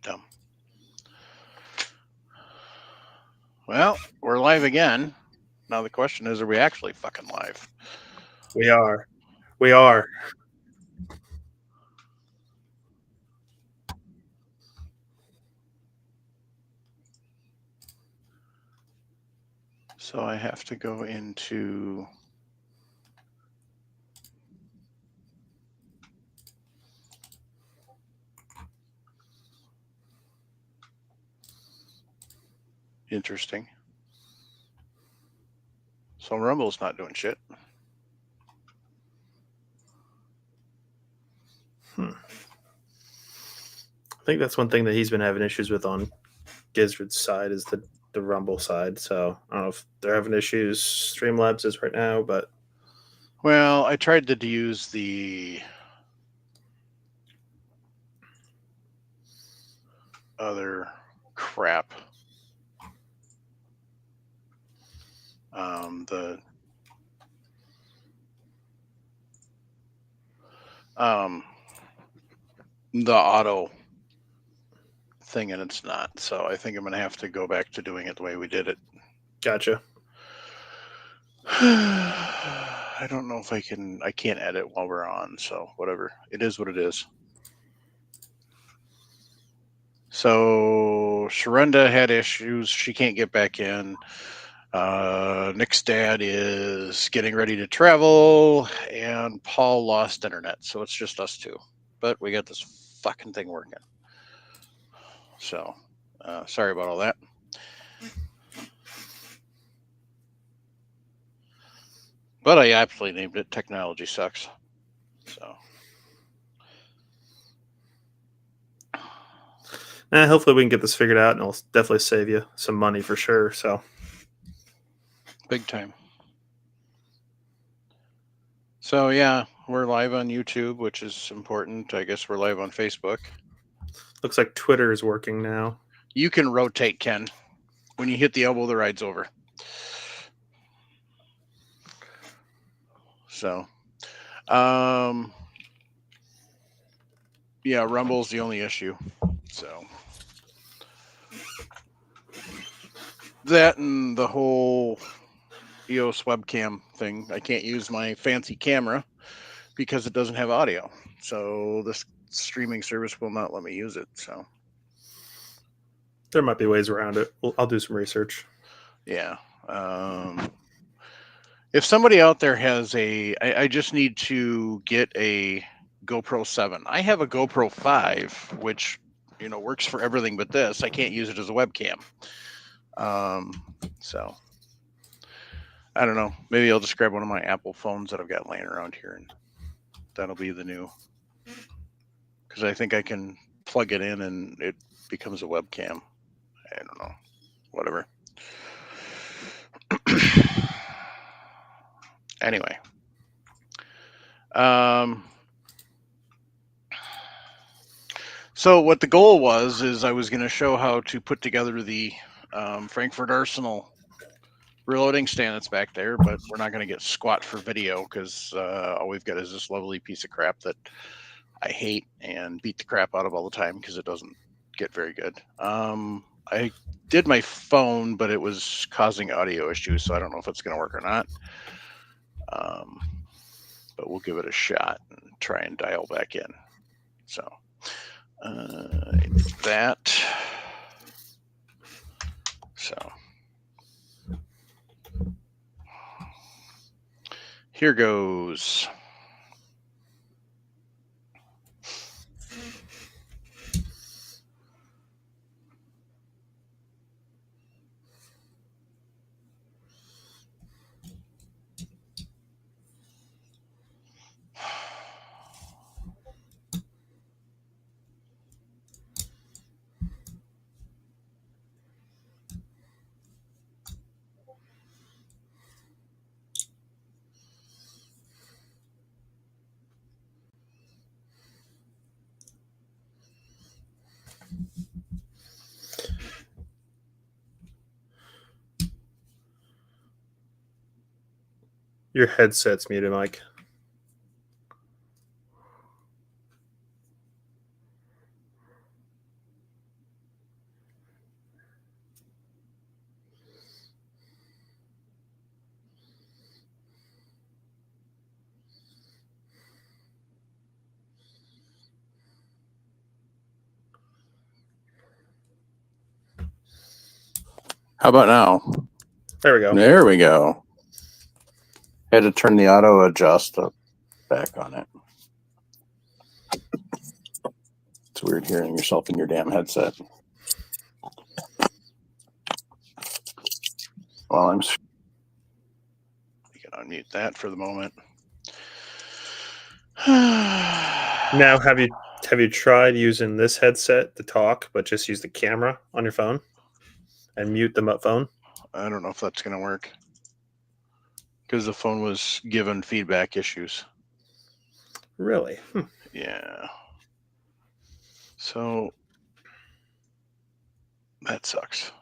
Dumb. Well, we're live again. Now the question is, are we actually fucking live? We are. We are. So I have to go into interesting. So Rumble's not doing shit. I think that's one thing that he's been having issues with on Gizred's side is the Rumble side. So I don't know if they're having issues Streamlabs is right now, but Well, I tried to use the other crap. The auto thing, and it's not. So I think I'm gonna have to go back to doing it the way we did it. gotcha. I don't know if I can. I can't edit while we're on. So whatever. It is what it is. So Sharunda had issues. She can't get back in. Nick's dad is getting ready to travel, and Paul lost internet. So it's just us two. But we got this fucking thing working. So sorry about all that. But I absolutely named it Technology Sucks. So. Hopefully we can get this figured out, and it'll definitely save you some money for sure. So Big time. So yeah, we're live on YouTube, which is important. I guess we're live on Facebook. looks like Twitter is working now. You can rotate, Ken. When you hit the elbow, the ride's over. So, yeah, Rumble's the only issue. So that and the whole EOS webcam thing. I can't use my fancy camera because it doesn't have audio. So this streaming service will not let me use it. So There might be ways around it. I'll do some research. yeah. If somebody out there has I just need to get a GoPro 7. I have a GoPro 5, which works for everything but this. I can't use it as a webcam. So I don't know. Maybe I'll just grab one of my Apple phones that I've got laying around here, and that'll be the new. Because I think I can plug it in and it becomes a webcam. I don't know. Whatever. Anyway. So what the goal was is I was going to show how to put together the Frankfurt Arsenal reloading stand that's back there, but we're not going to get squat for video because all we've got is this lovely piece of crap that I hate and beat the crap out of all the time because it doesn't get very good. I did my phone, but it was causing audio issues, so I don't know if it's going to work or not. But we'll give it a shot and try and dial back in. So that. So here goes. Your headset's muted, Mike. How about now? There we go. There we go. Had to turn the auto adjust back on it. It's weird hearing yourself in your damn headset. Well, we can unmute that for the moment. Now, have you tried using this headset to talk, but just use the camera on your phone and mute the phone? I don't know if that's going to work because the phone was given feedback issues. Really? Yeah. So that sucks.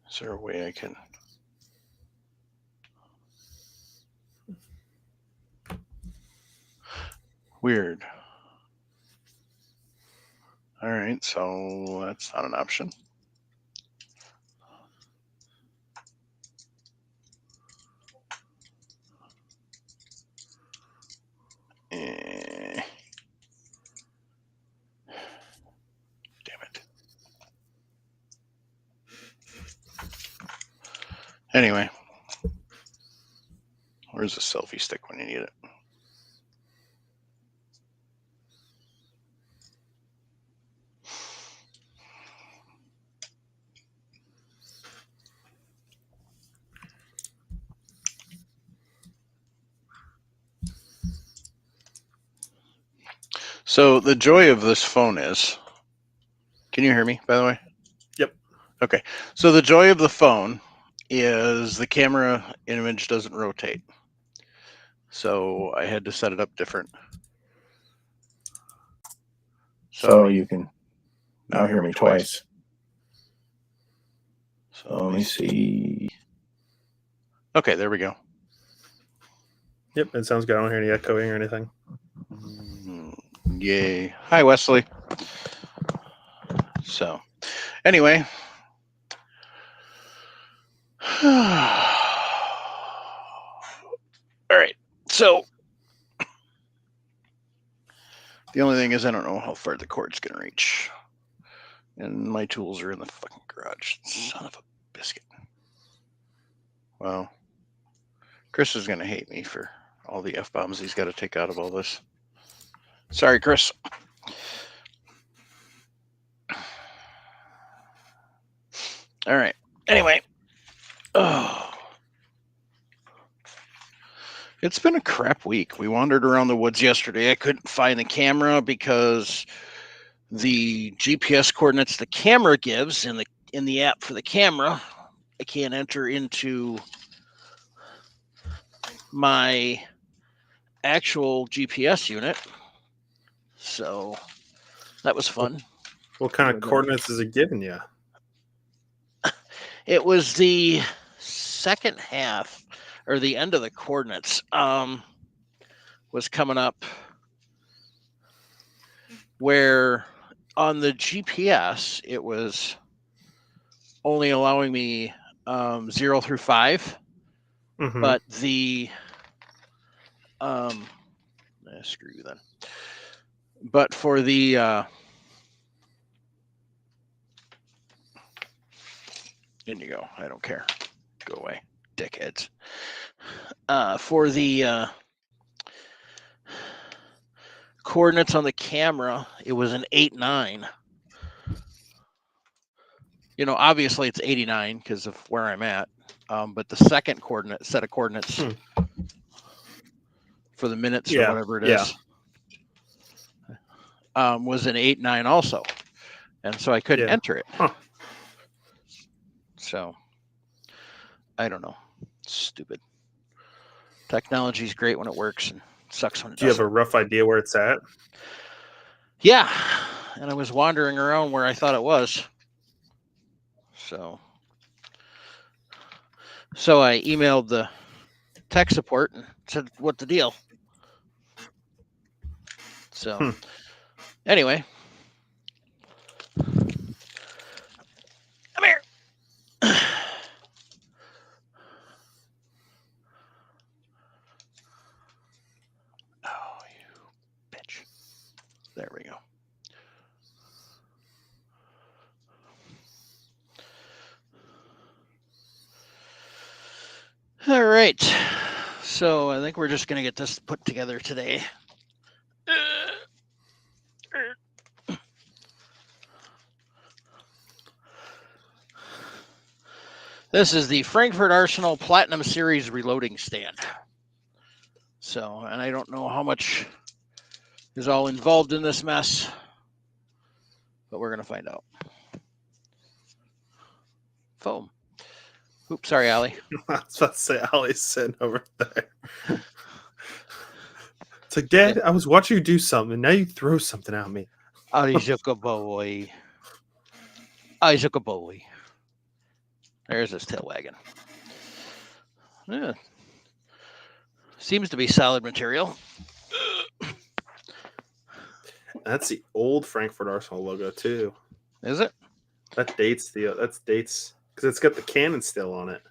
Is there a way I can? Weird. All right, so that's not an option. Damn it. Anyway, where's the selfie stick when you need it? So the joy of this phone is, can you hear me, by the way? Yep. Okay. So the joy of the phone is the camera image doesn't rotate. So I had to set it up different. So you can now hear me twice. So let me see. Okay, there we go. Yep, it sounds good. I don't hear any echoing or anything. Yay. Hi, Wesley. So, anyway. All right. So, the only thing is I don't know how far the cord's going to reach. And my tools are in the fucking garage. Son of a biscuit. Well, Chris is going to hate me for all the F-bombs he's got to take out of all this. Sorry, Chris. All right. Anyway. Oh. It's been a crap week. We wandered around the woods yesterday. I couldn't find the camera because the GPS coordinates the camera gives in the app for the camera, I can't enter into my actual GPS unit. So that was fun. What kind of coordinates is it giving you? It was the second half or the end of the coordinates was coming up where on the GPS it was only allowing me 0 through 5, but the screw you then. But for the in you go. I don't care. Go away, dickheads. For the coordinates on the camera, it was an 8-9. You know, obviously it's 89 because of where I'm at. But the second coordinate set of coordinates for the minutes or whatever it is was an 8-9 also. And so I couldn't enter it. So I don't know. Stupid. Technology's great when it works and sucks when it doesn't. Do you have a rough idea where it's at? Yeah. And I was wandering around where I thought it was. So I emailed the tech support and said, what the deal? So anyway. Come here. Oh, you bitch. There we All right. So I think we're just going to get this put together today. This is the Frankfurt Arsenal Platinum Series reloading stand. So, and I don't know how much is all involved in this mess, but we're going to find out. Foam. Oops, sorry, Allie. I was about to say, Ollie's sitting over there. It's like, Dad, I was watching you do something, and now you throw something at me. Isaac boy. Isaac boy. There's his tail wagging. Yeah. Seems to be solid material. That's the old Frankfurt Arsenal logo too. Is it? That dates because it's got the cannon still on it.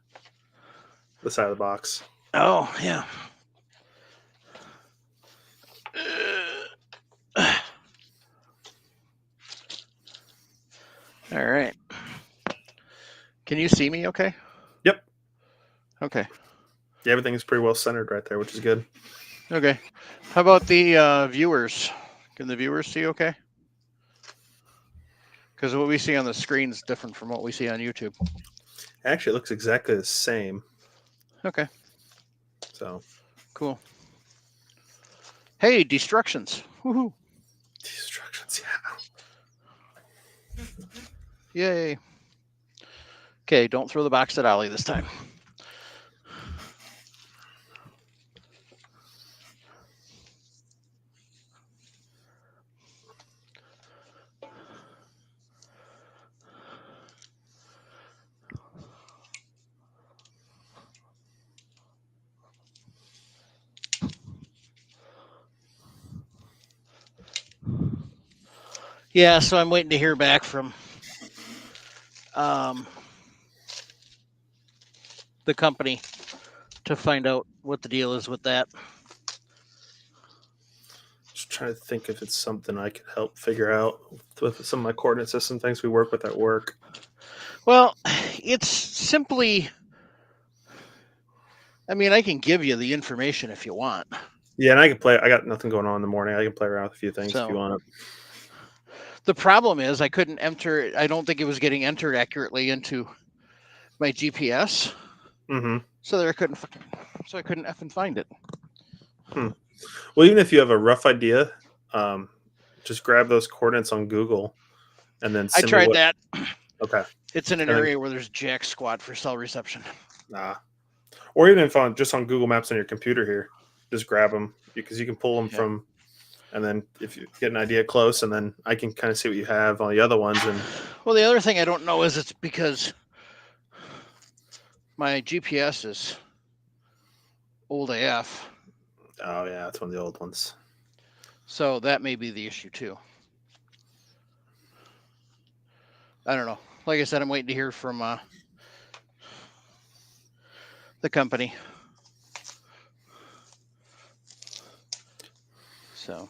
The side of the box. Oh, yeah. All right. Can you see me okay? Yep. Okay. Yeah, everything is pretty well centered right there, which is good. Okay. How about the viewers? Can the viewers see okay? Because what we see on the screen is different from what we see on YouTube. Actually, it looks exactly the same. Okay. So. Cool. Hey, destructions. Woohoo. Destructions, yeah. Yay. Okay, don't throw the box at Ollie this time. Yeah, so I'm waiting to hear back from the company to find out what the deal is with that. Just trying to think if it's something I could help figure out with some of my coordinate system things we work with at work. Well, it's simply, I mean, I can give you the information if you want. Yeah, and I can play. I got nothing going on in the morning. I can play around with a few things if you want. The problem is I couldn't enter. I don't think it was getting entered accurately into my GPS. Mm-hmm. So I couldn't effing find it. Well, even if you have a rough idea, just grab those coordinates on Google, and then I tried that. Okay. It's in an area where there's jack squat for cell reception. Or even if just on Google Maps on your computer here, just grab them because you can pull them from. And then if you get an idea close, and then I can kind of see what you have on the other ones. And well, the other thing I don't know is it's because my GPS is old AF. Oh yeah, that's one of the old ones. So that may be the issue too. I don't know. Like I said, I'm waiting to hear from the company. So,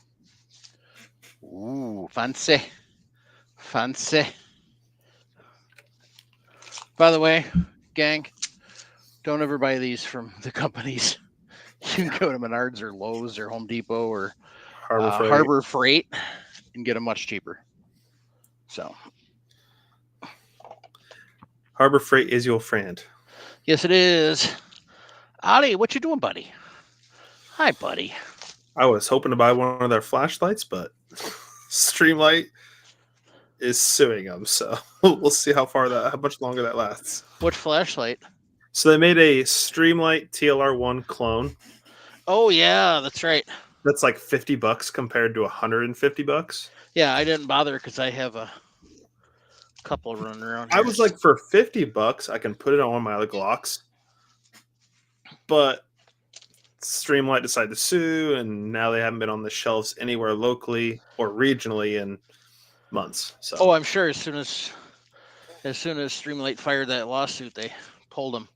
ooh, fancy. By the way, gang, don't ever buy these from the companies. You can go to Menards or Lowe's or Home Depot or Harbor Freight and get them much cheaper. So, Harbor Freight is your friend. Yes, it is. Ollie, what you doing, buddy? Hi, buddy. I was hoping to buy one of their flashlights, but Streamlight is suing them, so we'll see how much longer that lasts. What flashlight? So they made a Streamlight TLR1 clone. Oh yeah, that's right. That's like $50 compared to $150. Yeah, I didn't bother because I have a couple running around here. I was like, for $50, I can put it on one of my other Glocks. But Streamlight decided to sue, and now they haven't been on the shelves anywhere locally or regionally in months. So. Oh, I'm sure as soon as Streamlight fired that lawsuit, they pulled them.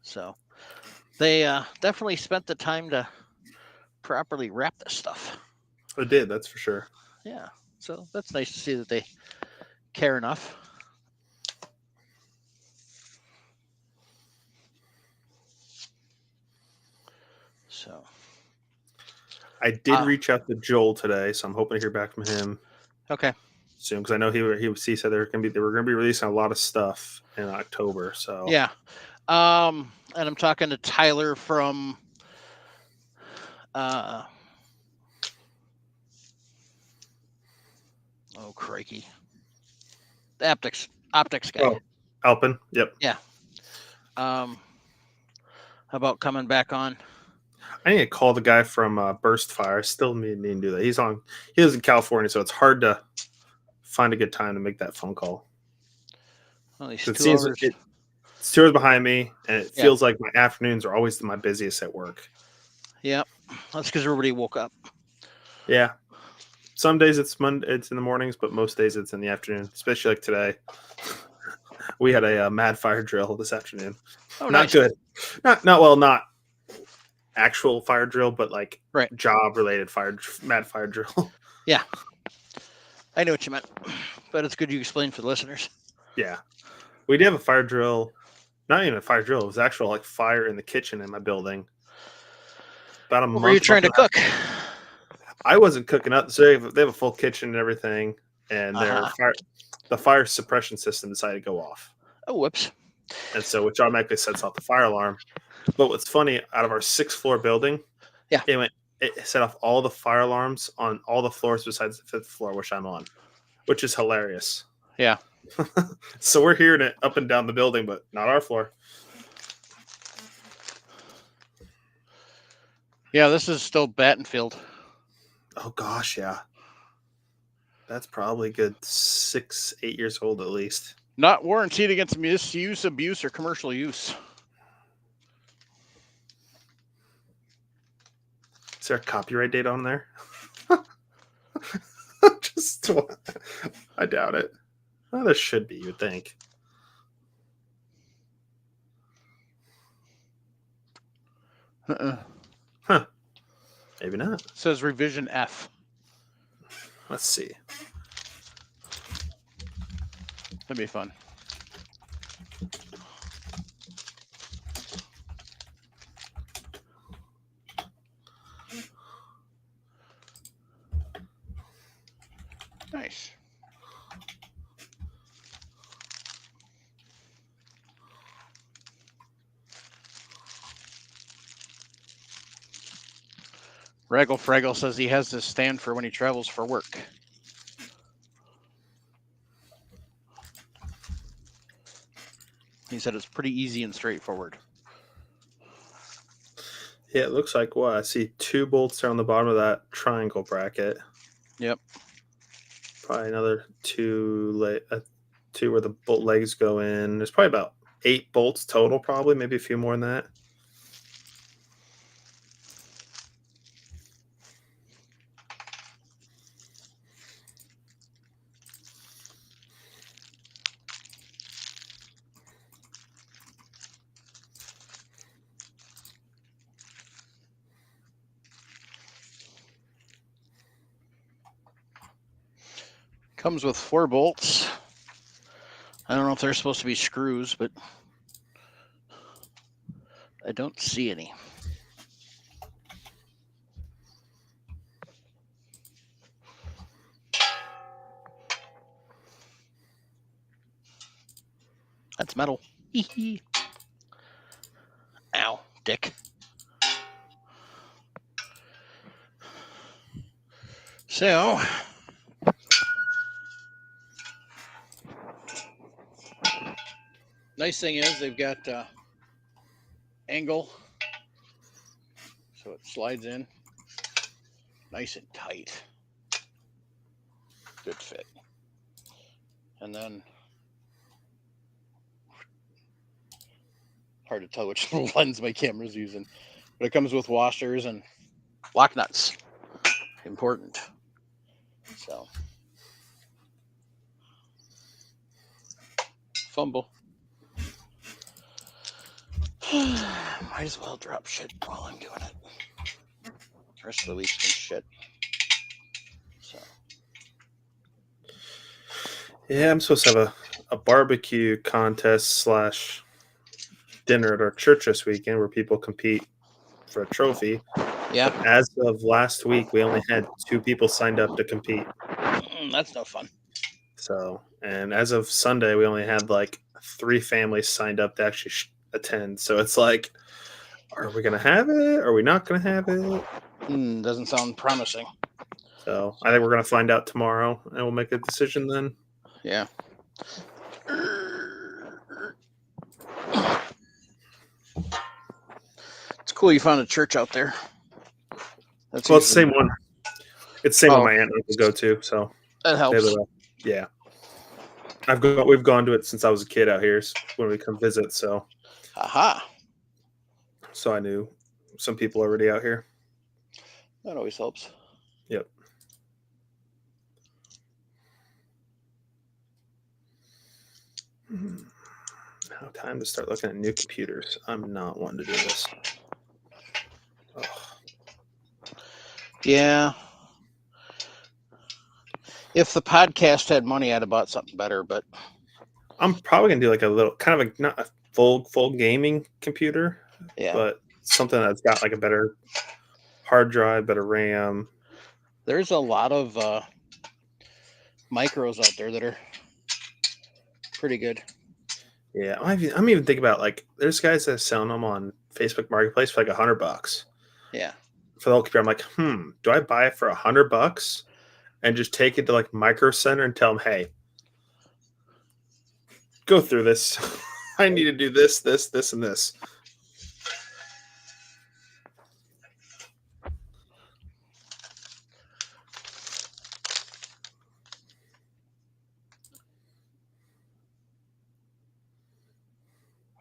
So they definitely spent the time to properly wrap this stuff. They did, that's for sure. Yeah, so that's nice to see that they care enough. So I did reach out to Joel today, so I'm hoping to hear back from him okay. soon because I know he said they were going to be releasing a lot of stuff in October. So Yeah. And I'm talking to Tyler from oh crikey. The optics guy. Oh, Alpin. Yep. Yeah. About coming back on. I need to call the guy from Burst Fire. I still need to do that. He lives in California, so it's hard to find a good time to make that phone call. Well, It seems hours. it's 2 hours behind me, and it Yeah. feels like my afternoons are always my busiest at work. Yeah, that's because everybody woke up. Yeah, some days it's in the mornings, but most days it's in the afternoon. Especially like today, we had a mad fire drill this afternoon. Oh, not nice. good. Not actual fire drill, but like right. job related mad fire drill. Yeah, I know what you meant, but it's good you explained for the listeners. Yeah, we did have a fire drill. Not even a fire drill. It was actual like fire in the kitchen in my building. About a month. Were you trying to cook? I wasn't cooking up. So they have a full kitchen and everything, and the fire suppression system decided to go off. Oh, whoops! And so, which automatically sets off the fire alarm. But what's funny, out of our 6th floor building, yeah, it set off all the fire alarms on all the floors besides the 5th floor, which I'm on, which is hilarious. Yeah. So we're hearing it up and down the building, but not our floor. Yeah, this is still Battenfield. Oh gosh, yeah. That's probably good 6-8 years old at least. Not warranted against misuse, abuse, or commercial use. Is there a copyright date on there? I doubt it. Well, there should be, you'd think. Huh. Maybe not. It says revision F. Let's see. That'd be fun. Nice. Raggle Fraggle says he has this stand for when he travels for work. He said it's pretty easy and straightforward. Yeah, it looks like what? I see 2 bolts down the bottom of that triangle bracket. Yep. Probably another 2 where the bolt legs go in. There's probably about 8 bolts total, probably, maybe a few more than that. Comes with 4 bolts. I don't know if they're supposed to be screws, but I don't see any. That's metal. Ow, dick. So, nice thing is they've got angle, so it slides in nice and tight. Good fit. And then, hard to tell which lens my camera's using, but it comes with washers and lock nuts. Important. So, fumble. Might as well drop shit while I'm doing it. The rest of the week's been shit. So. Yeah, I'm supposed to have a barbecue contest / dinner at our church this weekend where people compete for a trophy. Yeah, As of last week, we only had 2 people signed up to compete. that's no fun. So, and as of Sunday, we only had like 3 families signed up to actually attend. So it's like, are we going to have it? Are we not going to have it? Doesn't sound promising. So I think we're going to find out tomorrow, and we'll make a decision then. Yeah. It's cool you found a church out there. That's Well, it's the usually- same one. It's the same Oh. one my aunt and uncle go to. So that they helps. have yeah, we've gone to it since I was a kid out here when we come visit. So Aha. I knew some people already out here. That always helps. Yep. Now time to start looking at new computers. I'm not wanting to do this. Ugh. Yeah. If the podcast had money, I'd have bought something better, but I'm probably gonna do like a little kind of not a full gaming computer, yeah. but something that's got like a better hard drive, better RAM. There's a lot of micros out there that are pretty good. Yeah, I'm even thinking about like there's guys that are selling them on Facebook Marketplace for like $100 Yeah. for the whole computer. I'm like, do I buy it for $100 and just take it to like Micro Center and tell them, hey, go through this. I need to do this, and this.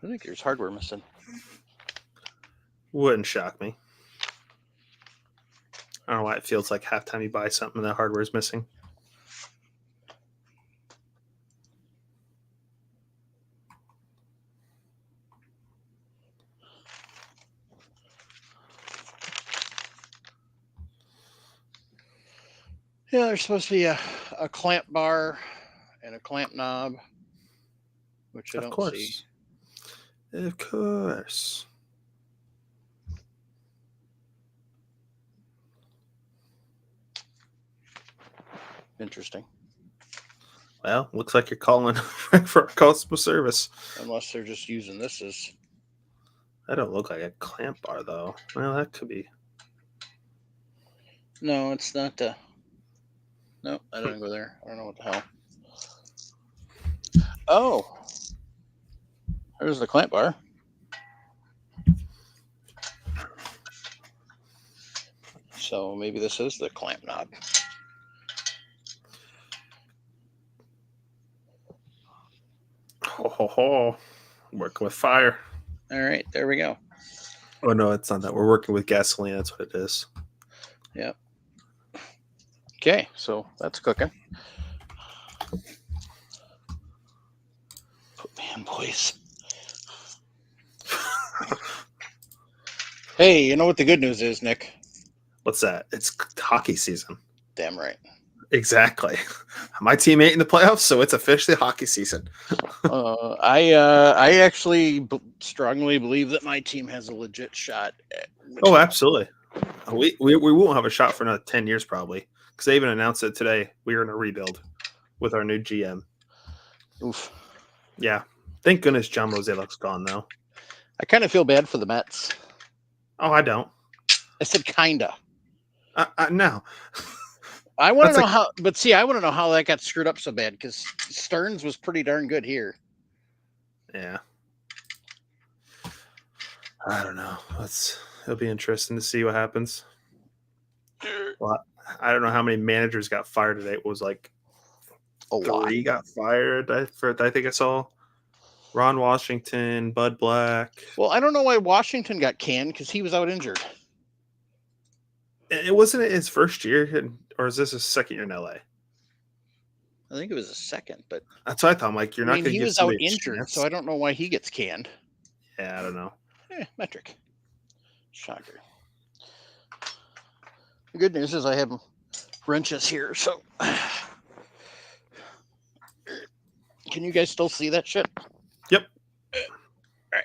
I think there's hardware missing. Wouldn't shock me. I don't know why it feels like half time you buy something that hardware is missing. Yeah, there's supposed to be a clamp bar and a clamp knob, which I Of don't course. see. Of course. Interesting. Well, looks like you're calling for a customer service. Unless they're just using this as. That don't look like a clamp bar, though. Well, that could be. No, it's not. No, I didn't go there. I don't know what the hell. Oh, there's the clamp bar. So maybe this is the clamp knob. Ho, ho, ho. Working with fire. All right, there we go. Oh, no, it's not that. We're working with gasoline. That's what it is. Yep. Okay, so that's cooking. Man, boys. Hey, you know what the good news is, Nick? What's that? It's hockey season. Damn right. Exactly. My team ain't in the playoffs, so it's officially hockey season. I actually strongly believe that my team has a legit shot. Oh, absolutely. We won't have a shot for another 10 years probably because they even announced it today. We are in a rebuild with our new GM. Oof. Yeah. Thank goodness John Mozeliak's gone, though. I kind of feel bad for the Mets. Oh, I don't. I said kinda. No. I want That's to know how, but see, I want to know how that got screwed up so bad because Stearns was pretty darn good here. Yeah. I don't know. It'll be interesting to see what happens. Well, I don't know how many managers got fired today. It was like A lot. 3 got fired. I think I saw Ron Washington, Bud Black. Well, I don't know why Washington got canned because he was out injured. It wasn't his first year, or is this his second year in LA? I think it was a second, but That's what I thought. I'm like, you're not going to he give was out somebody a injured, chance. so I don't know why he gets canned. Yeah, I don't know. Metric. Shocker. The good news is I have wrenches here, so can you guys still see that shit? Yep. All right.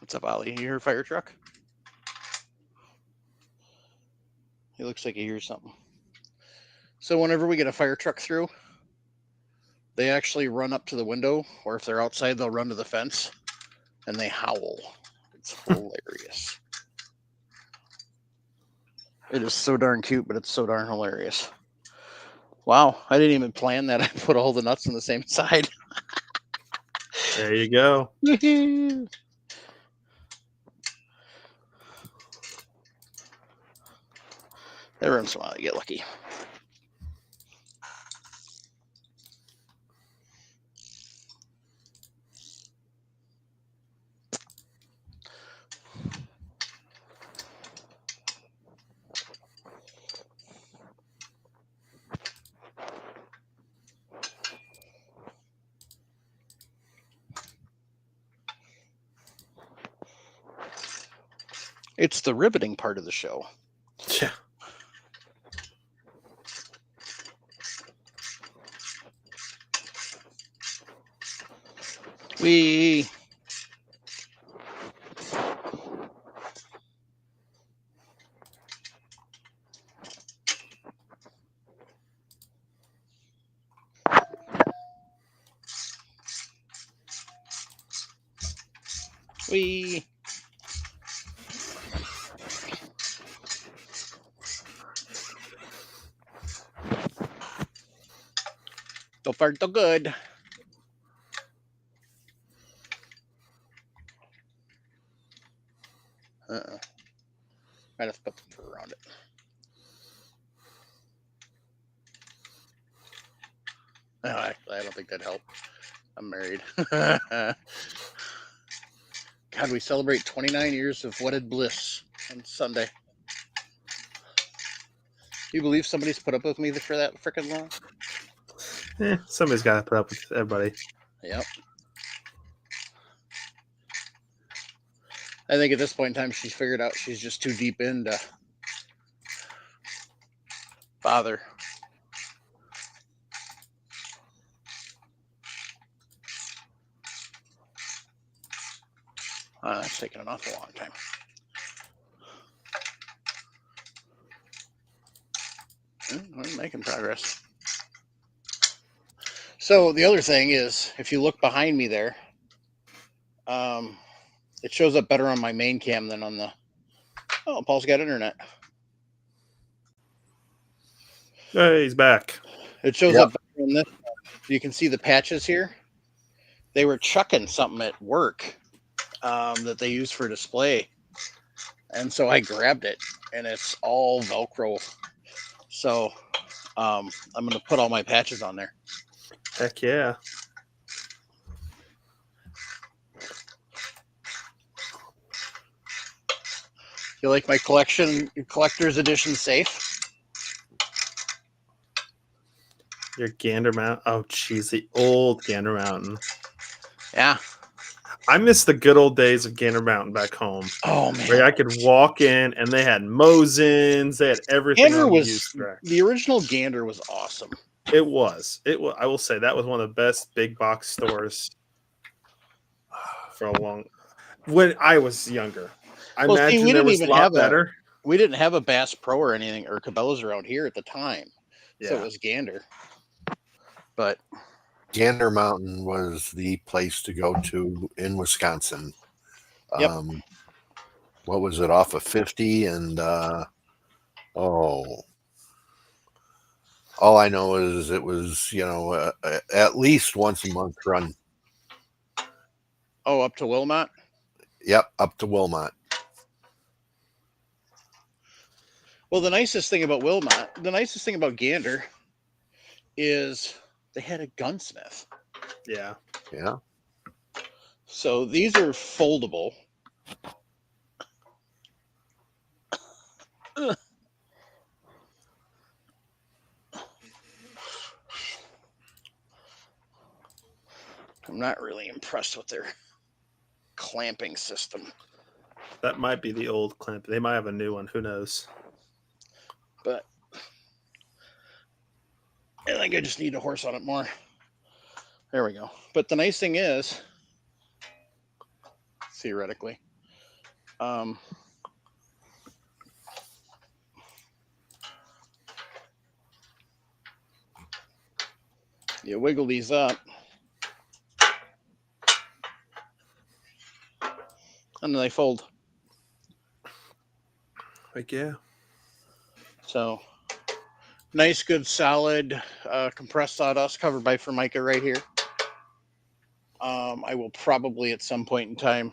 What's up, Ollie? You hear a fire truck? He looks like he hears something. So whenever we get a fire truck through, they actually run up to the window, or if they're outside, they'll run to the fence and they howl. It's hilarious. It is so darn cute, but it's so darn hilarious. Wow, I didn't even plan that. I put all the nuts on the same side. There you go. Every once in a while, you get lucky. It's the riveting part of the show. Yeah. We we so far so good. Might have to put some fur around it. No, actually, I don't think that'd help. I'm married. God, we celebrate 29 years of wedded bliss on Sunday. Do you believe somebody's put up with me for that freaking long? Somebody's got to put up with everybody. Yep. I think at this point in time, she's figured out she's just too deep into father. It's taken an awful long time. We're making progress. So the other thing is, if you look behind me there, it shows up better on my main cam than on the. Oh, Paul's got internet. Hey, he's back. It shows up better on this. You can see the patches here. They were chucking something at work that they use for display, and so I grabbed it, and it's all Velcro. So I'm going to put all my patches on there. Heck yeah. You like my collector's edition safe? Your Gander Mountain. Oh, geez, the old Gander Mountain. Yeah. I miss the good old days of Gander Mountain back home. Oh man, where I could walk in and they had Mosins, they had everything. Gander on was the the original Gander was awesome. It was. I will say that was one of the best big box stores for a long. When I was younger, I imagine there was a lot better. We didn't have a Bass Pro or anything or Cabela's around here at the time, so it was Gander. But Gander Mountain was the place to go to in Wisconsin. Yep. What was it, off of 50? And all I know is it was, at least once a month run. Oh, up to Wilmot? Yep, up to Wilmot. Well, the nicest thing about Gander is they had a gunsmith. Yeah. Yeah. So these are foldable. I'm not really impressed with their clamping system. That might be the old clamp. They might have a new one. Who knows? But I think I just need to horse on it more. There we go. But the nice thing is, theoretically, Um, you wiggle these up, and then they fold. Like, yeah. So nice, good, solid compressed sawdust covered by Formica right here. I will probably at some point in time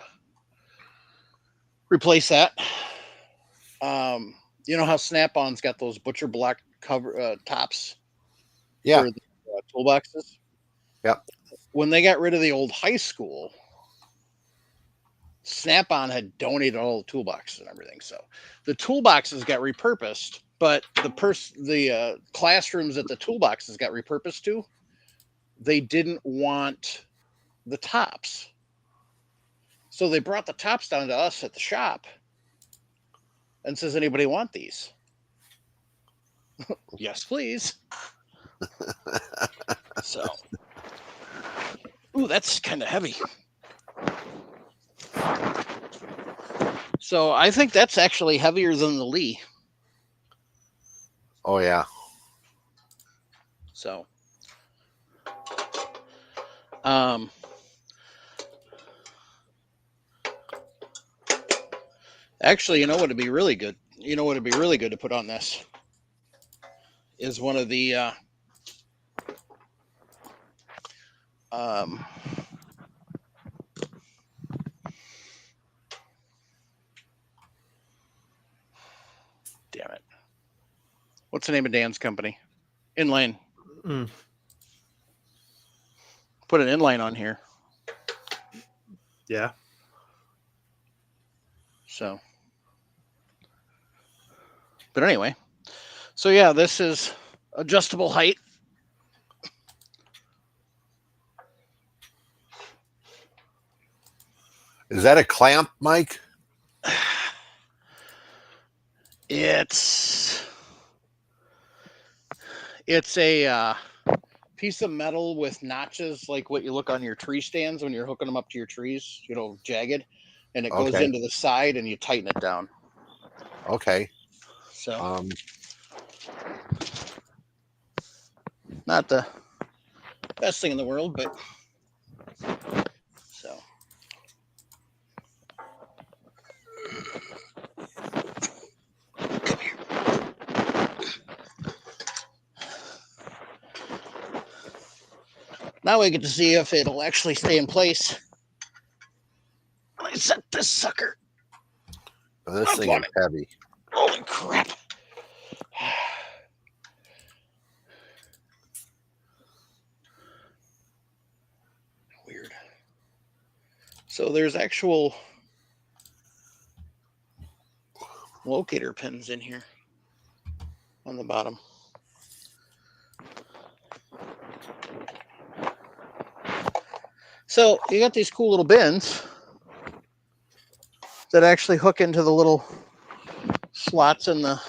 replace that. You know how Snap-on's got those butcher block cover tops Yeah. for the toolboxes? Yep. When they got rid of the old high school, Snap-on had donated all the toolboxes and everything. So the toolboxes got repurposed, but the classrooms that the toolboxes got repurposed to, they didn't want the tops. So they brought the tops down to us at the shop and says, anybody want these? Yes, please. So, ooh, that's kind of heavy. So I think that's actually heavier than the Lee. Oh yeah. So, actually, you know what would be really good? You know what would be really good to put on this is one of the damn it. What's the name of Dan's company? Inline. Mm. Put an inline on here. Yeah. So, but anyway, so yeah, this is adjustable height. Is that a clamp, Mike? It's a piece of metal with notches, like what you look on your tree stands when you're hooking them up to your trees, you know, jagged, and it goes Okay. into the side and you tighten it down. Okay. So not the best thing in the world, but so. Now we get to see if it'll actually stay in place. I set this sucker. Well, this Up thing on is heavy. Holy crap. Weird. So there's actual locator pins in here on the bottom. So you got these cool little bins that actually hook into the little slots in the,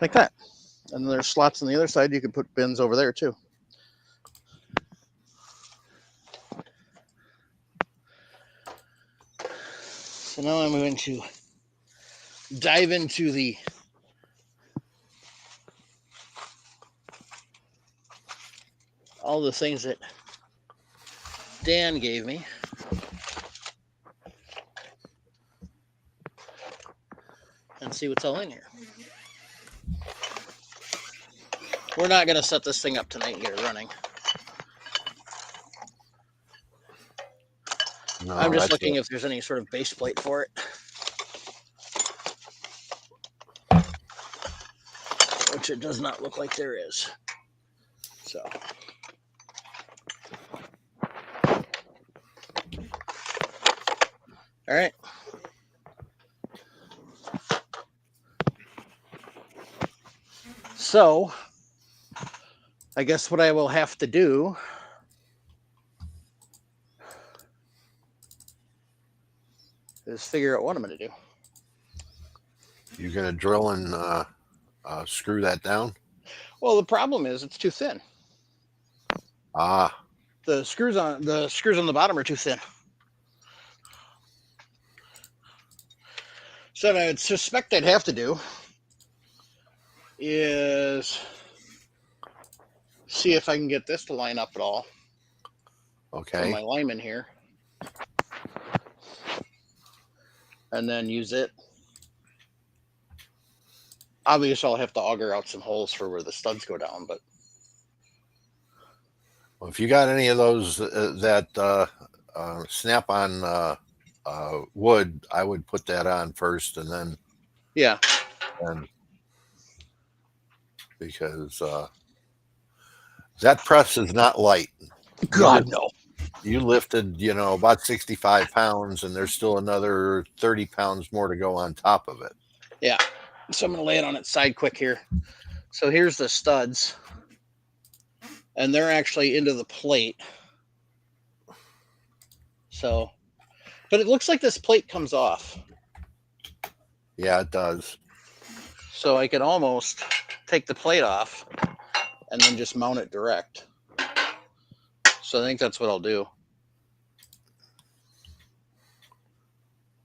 like that. And then there's slots on the other side. You can put bins over there too. So now I'm going to dive into all the things that Dan gave me. And see what's all in here. We're not going to set this thing up tonight and get it running. No, I'm just that's looking it. if there's any sort of base plate for it. Which it does not look like there is. So. All right. So, I guess what I will have to do is figure out what I'm going to do. You're gonna drill and screw that down. Well, the problem is it's too thin. Ah, The screws on the bottom are too thin. So what I would suspect I'd have to do is see if I can get this to line up at all from Okay. my lineman here, and then use it. Obviously, I'll have to auger out some holes for where the studs go down, but Well, if you got any of those snap-on wood, I would put that on first, and then yeah, because that press is not light. God no. You lifted, about 65 pounds, and there's still another 30 pounds more to go on top of it. Yeah. So I'm going to lay it on its side quick here. So here's the studs, and they're actually into the plate. So, but it looks like this plate comes off. Yeah, it does. So I could almost take the plate off and then just mount it direct. So I think that's what I'll do.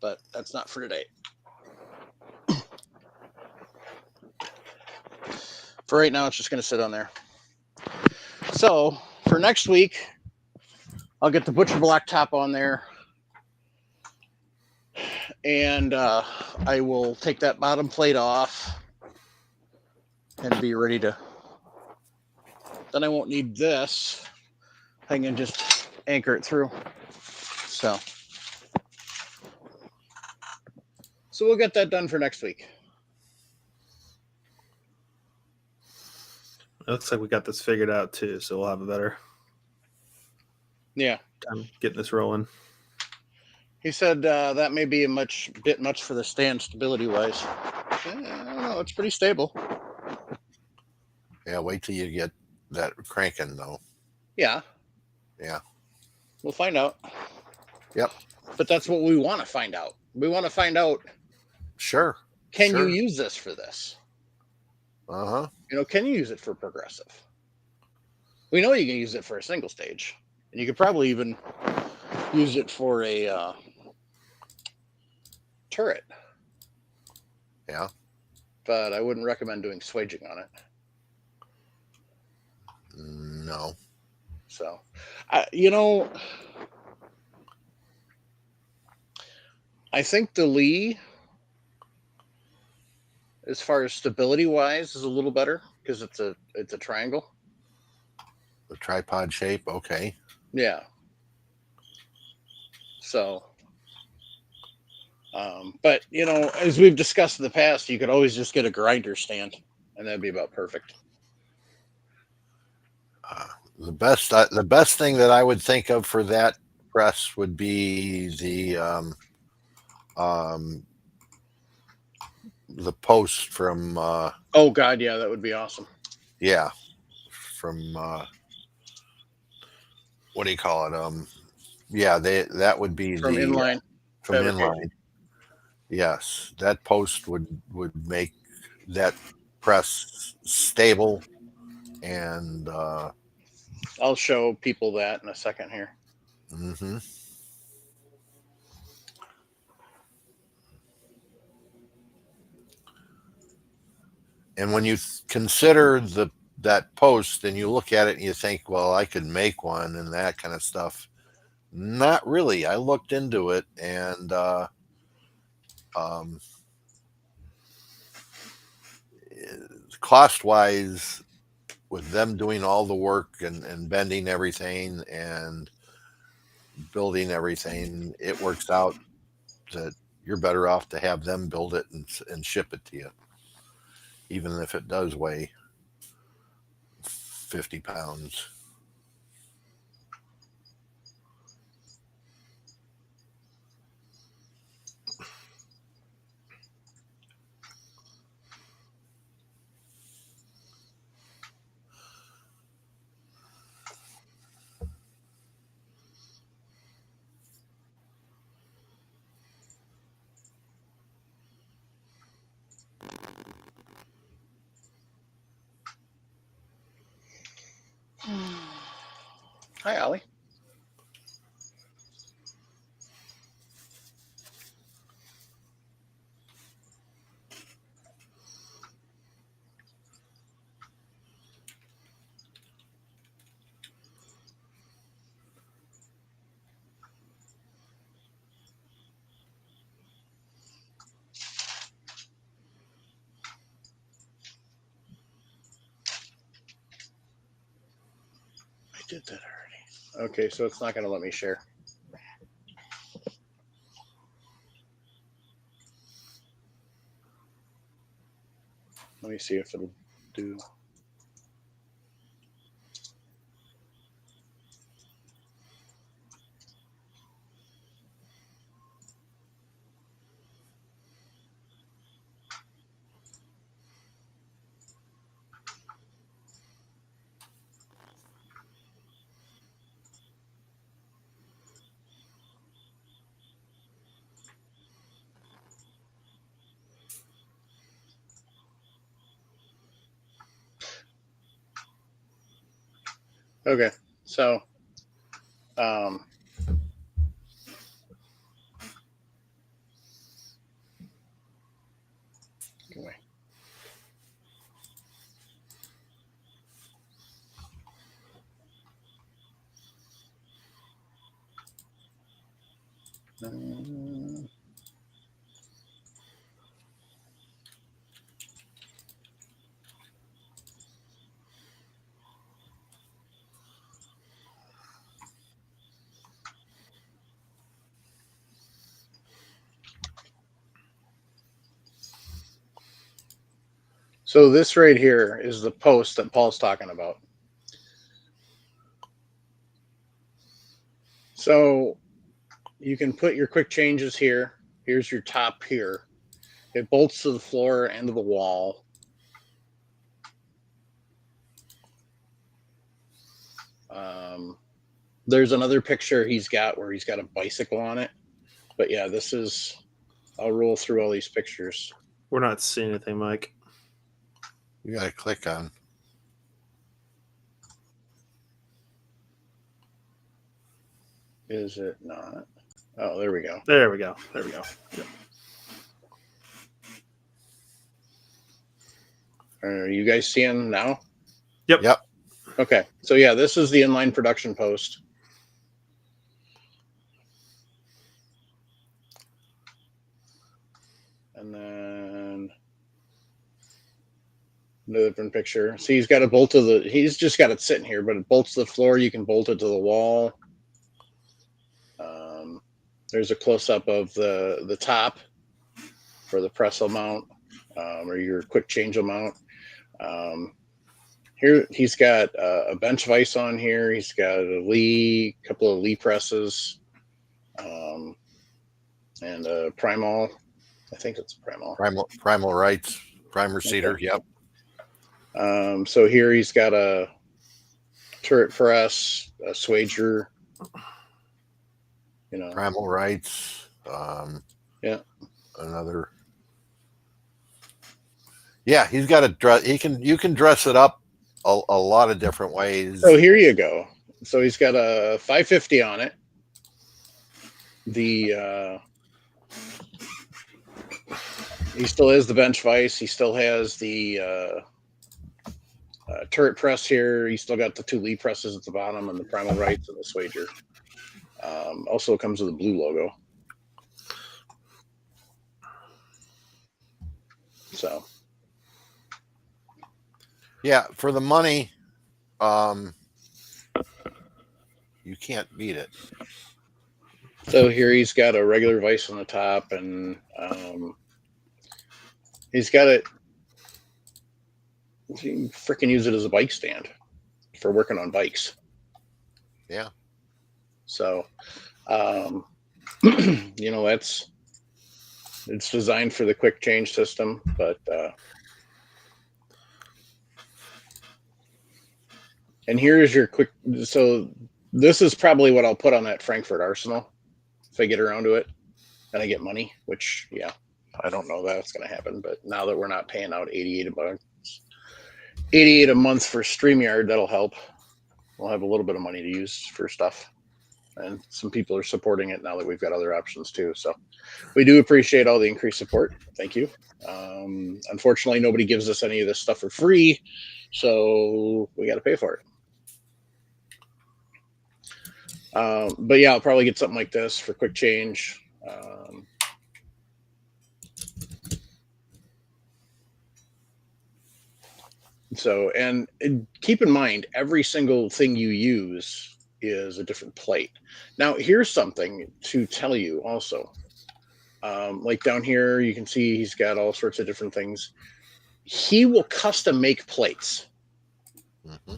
But that's not for today. For right now, it's just going to sit on there. So for next week, I'll get the butcher block top on there. And I will take that bottom plate off and be ready to. Then I won't need this. I can just anchor it through. So we'll get that done for next week. It looks like we got this figured out too, so we'll have a better time getting this rolling. He said that may be a bit much for the stand stability wise. I don't know. It's pretty stable. Yeah, wait till you get that cranking, though. Yeah. Yeah. We'll find out. Yep. But that's what we want to find out. We want to find out. Sure. Can you use this for this? Uh-huh. Can you use it for progressive? We know you can use it for a single stage. And you could probably even use it for a turret. Yeah. But I wouldn't recommend doing swaging on it. No. So, I think the Lee, as far as stability wise, is a little better because it's a triangle. The tripod shape, okay. Yeah. So, but as we've discussed in the past, you could always just get a grinder stand, and that'd be about perfect. The best thing that I would think of for that press would be the post from oh God, yeah, that would be awesome. Yeah, from what do you call it? Yeah, that would be From inline. From inline. Yes, that post would make that press stable, and I'll show people that in a second here. Mm-hmm. And when you consider that post and you look at it and you think, well, I could make one and that kind of stuff. Not really. I looked into it, and cost wise, with them doing all the work and bending everything and building everything, it works out that you're better off to have them build it and ship it to you, even if it does weigh 50 pounds. Hi, Ollie. did that already. Okay, so it's not going to let me share. Let me see if it'll do. Okay, so anyway. So this right here is the post that Paul's talking about. So you can put your quick changes here. Here's your top here. It bolts to the floor and to the wall. There's another picture he's got where he's got a bicycle on it. But yeah, this is, I'll roll through all these pictures. We're not seeing anything, Mike. You got to click on. Is it not? Oh, there we go. There we go. There we go. Yep. Are you guys seeing now? Yep. Yep. Okay. So yeah, this is the inline production post. And then another different picture. See, he's got a bolt to the, he's just got it sitting here, but it bolts to the floor. You can bolt it to the wall. There's a close-up of the top for the press mount, or your quick change mount. Here he's got a bench vise on here. He's got a Lee, couple of Lee presses, and a Primal. I think it's Primal. Primal Rights, primer seater. Okay. Yep. So here he's got a turret press, a swager. You know, Primal Rights. Yeah. Another. Yeah, he's got a dress. You can dress it up a lot of different ways. So here you go. So he's got a 550 on it. He still has the bench vise. He still has the turret press here. He's still got the two Lee presses at the bottom and the Primal Rights and the swager. Also comes with a blue logo. So yeah, for the money, you can't beat it. So here he's got a regular vise on the top, and he's got it. You can freaking use it as a bike stand for working on bikes. Yeah. So, you know, it's designed for the quick change system, but and here's your quick. So this is probably what I'll put on that Frankfurt Arsenal if I get around to it and I get money, which, yeah, I don't know that's going to happen. But now that we're not paying out 88 a month for StreamYard, that'll help. We'll have a little bit of money to use for stuff. And some people are supporting it now that we've got other options too. So we do appreciate all the increased support. Thank you. Unfortunately, nobody gives us any of this stuff for free, so we got to pay for it. But yeah, I'll probably get something like this for quick change. So, and keep in mind, every single thing you use is a different plate. Now, here's something to tell you also. Like down here, you can see he's got all sorts of different things. He will custom make plates. Hmm.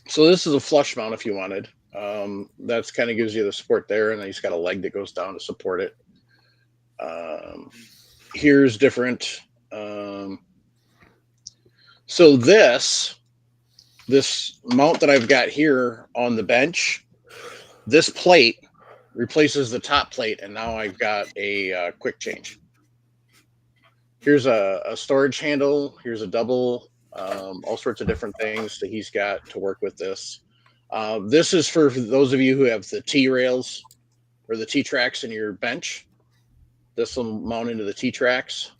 So this is a flush mount if you wanted. That's kind of gives you the support there, and then he's got a leg that goes down to support it. Here's different. So this mount that I've got here on the bench, this plate replaces the top plate, and now I've got a quick change. Here's a storage handle. Here's a double. All sorts of different things that he's got to work with this. This is for those of you who have the T rails or the T tracks in your bench. This will mount into the T tracks.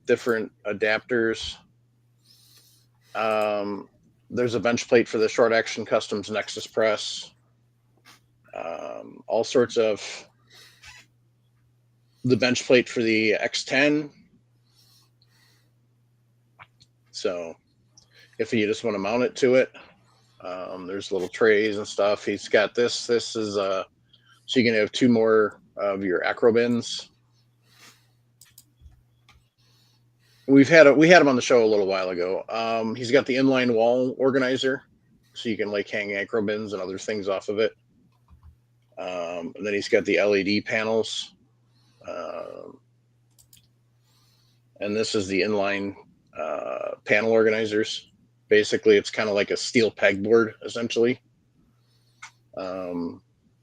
Different adapters. There's a bench plate for the Short Action Customs Nexus press. All sorts of the bench plate for the X10. So if you just want to mount it to it, there's little trays and stuff. He's got this. This is so you can have 2 more of your acro bins. We had him on the show a little while ago. He's got the inline wall organizer, so you can like hang acro bins and other things off of it. And then he's got the LED panels. And this is the inline panel organizers. Basically, it's kind of like a steel pegboard, essentially.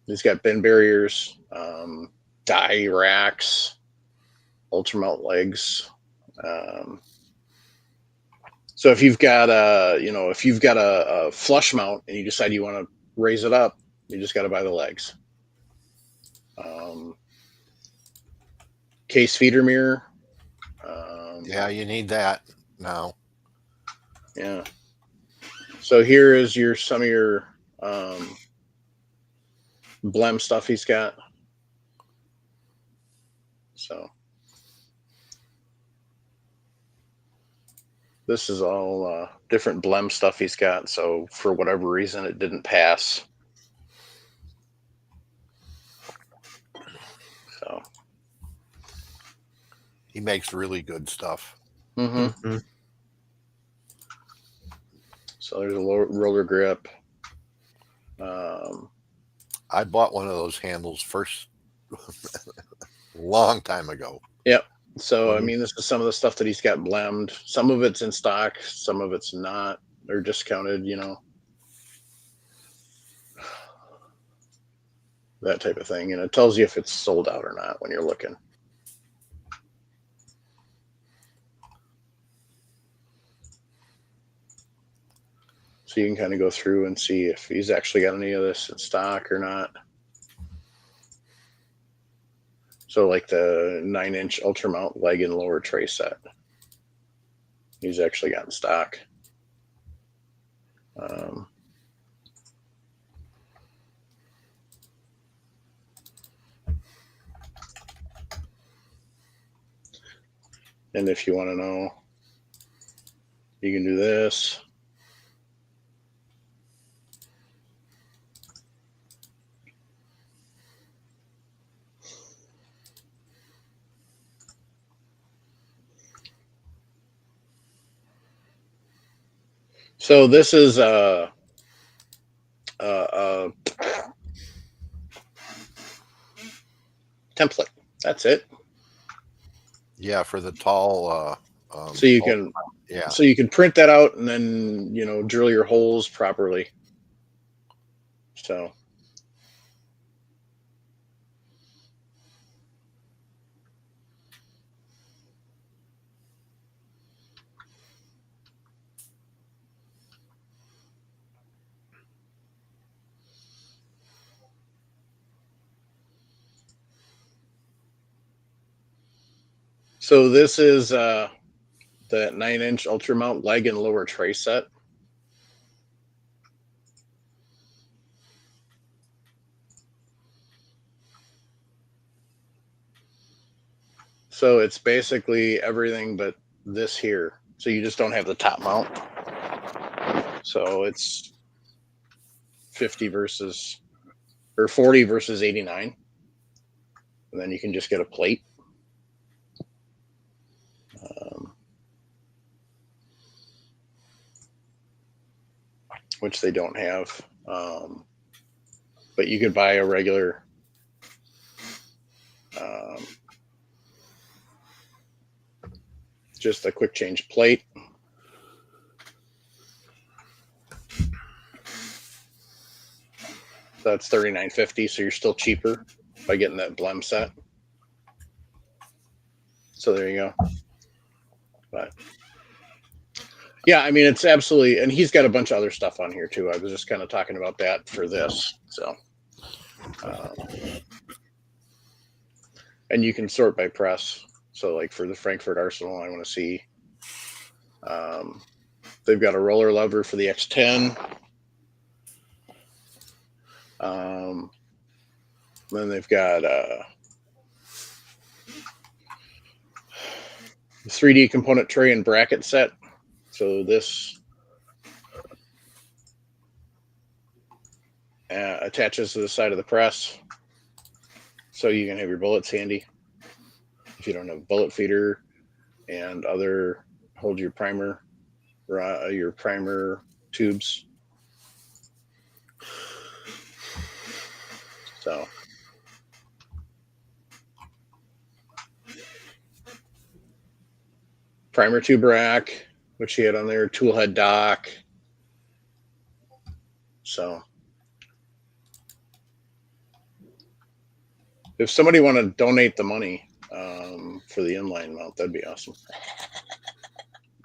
He's got bin barriers, die racks, ultramelt legs. So if you've got a flush mount and you decide you want to raise it up, you just got to buy the legs. Case feeder mirror. Yeah, you need that now. Yeah. So here is some of your blem stuff he's got. So this is all different blem stuff he's got. So for whatever reason, it didn't pass. So He makes really good stuff. mm-hmm. So there's a roller grip. I bought one of those handles first long time ago. Yep. So I mean, this is some of the stuff that he's got blemmed. Some of it's in stock, some of it's not. They're discounted, that type of thing, and it tells you if it's sold out or not when you're looking. So you can kind of go through and see if he's actually got any of this in stock or not. So like the 9-inch ultra mount leg and lower tray set, he's actually got in stock. And if you want to know, you can do this. So this is a template. That's it. Yeah, for the tall. So you can, so you can print that out and then drill your holes properly. So. So this is the 9-inch ultra mount leg and lower tray set. So it's basically everything but this here. So you just don't have the top mount. So it's 50 versus or 40 versus 89. And then you can just get a plate. Which they don't have. But you could buy a regular just a quick change plate. That's $39.50, so you're still cheaper by getting that blem set. So there you go. But yeah, I mean, it's absolutely, and he's got a bunch of other stuff on here too. I was just kind of talking about that for this. So, and you can sort by press. So like for the Frankfurt Arsenal, I want to see, they've got a roller lever for the X10. Then they've got a 3D component tray and bracket set. So this attaches to the side of the press. So you can have your bullets handy. If you don't have a bullet feeder and other, hold your primer tubes. So primer tube rack, which he had on there, tool head dock. So if somebody want to donate the money for the inline mount, that'd be awesome.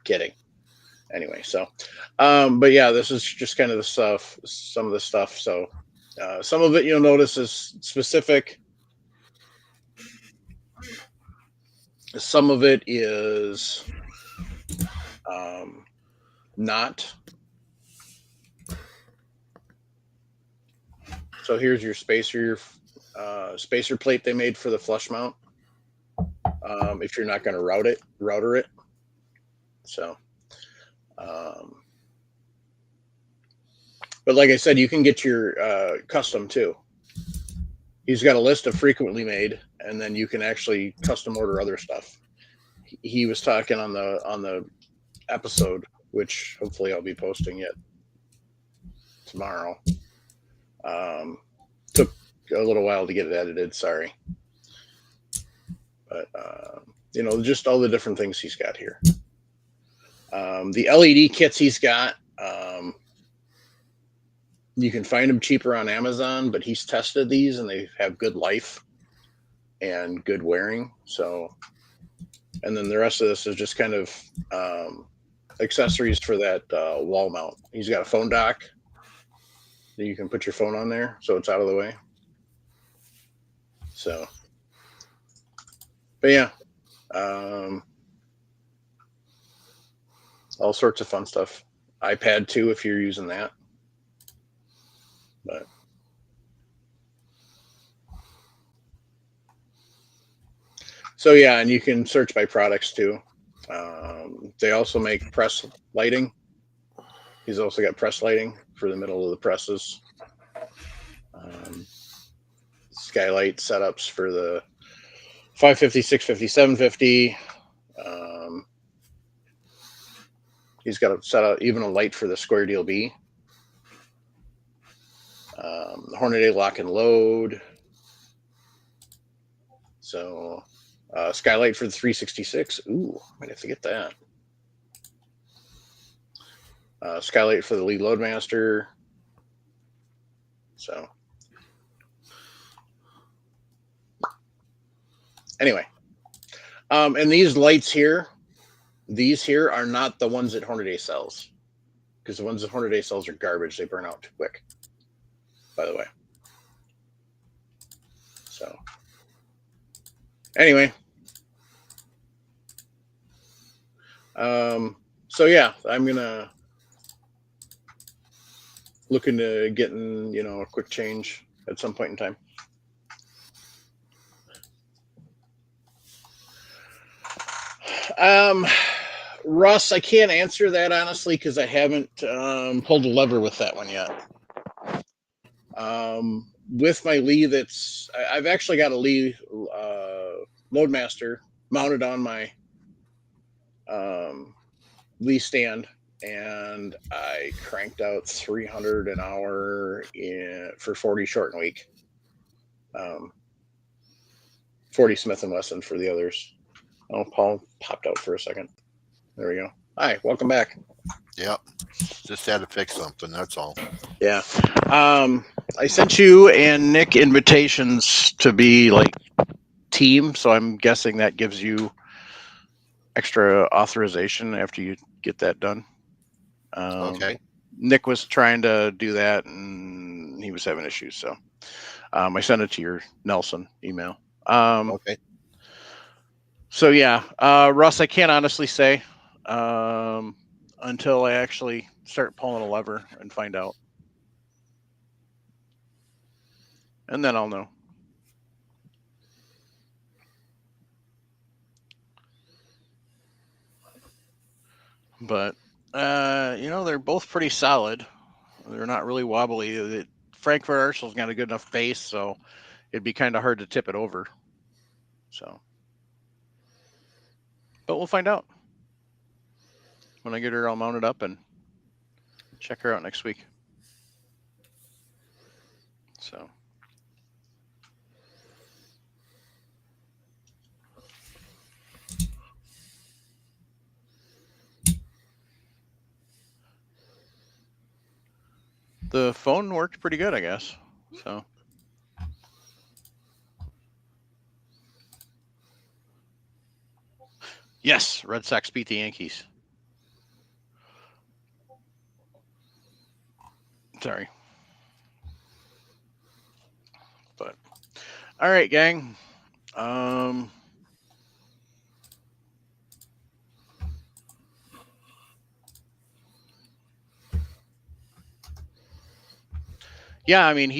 Kidding. Anyway, so but yeah, this is just kind of the stuff, some of the stuff. So some of it you'll notice is specific. Some of it is not. So here's your spacer plate they made for the flush mount. If you're not going to router it. So, but like I said, you can get your custom too. He's got a list of frequently made, and then you can actually custom order other stuff. He was talking on the episode, which hopefully I'll be posting it tomorrow. Took a little while to get it edited, sorry. But just all the different things he's got here. The LED kits he's got, you can find them cheaper on Amazon, but he's tested these and they have good life and good wearing. So, and then the rest of this is just kind of accessories for that wall mount. He's got a phone dock that you can put your phone on there, so it's out of the way. So, but yeah, all sorts of fun stuff. iPad too, if you're using that. But so yeah, and you can search by products too. They also make press lighting. He's also got press lighting for the middle of the presses. Skylight setups for the 550, 650, 750. He's got a set up even a light for the Square Deal B. The Hornady lock and load. So skylight for the 366. Ooh, might have to get that. Skylight for the lead Loadmaster. So anyway, and these lights here, are not the ones that Hornady sells, because the ones that Hornady sells are garbage. They burn out too quick, by the way. So anyway, so yeah, I'm gonna look into getting a quick change at some point in time. Russ, I can't answer that honestly because I haven't pulled a lever with that one yet. With my Lee, I've actually got a Lee Loadmaster mounted on my Lee stand, and I cranked out 300 an hour for 40 short and weak. 40 Smith and Wesson for the others. Oh, Paul popped out for a second. There we go. Hi, welcome back. Yep. Just had to fix something. That's all. Yeah. I sent you and Nick invitations to be like team, so I'm guessing that gives you extra authorization after you get that done. Okay. Nick was trying to do that and he was having issues, so I sent it to your Nelson email. Okay. So yeah, Russ, I can't honestly say until I actually start pulling a lever and find out. And then I'll know. But they're both pretty solid. They're not really wobbly. Frankfurt Arsenal's got a good enough base, so it'd be kind of hard to tip it over. So, but we'll find out when I get her all mounted up and check her out next week. So. The phone worked pretty good, I guess. So. Yes, Red Sox beat the Yankees. Sorry. But all right, gang. Yeah, I mean,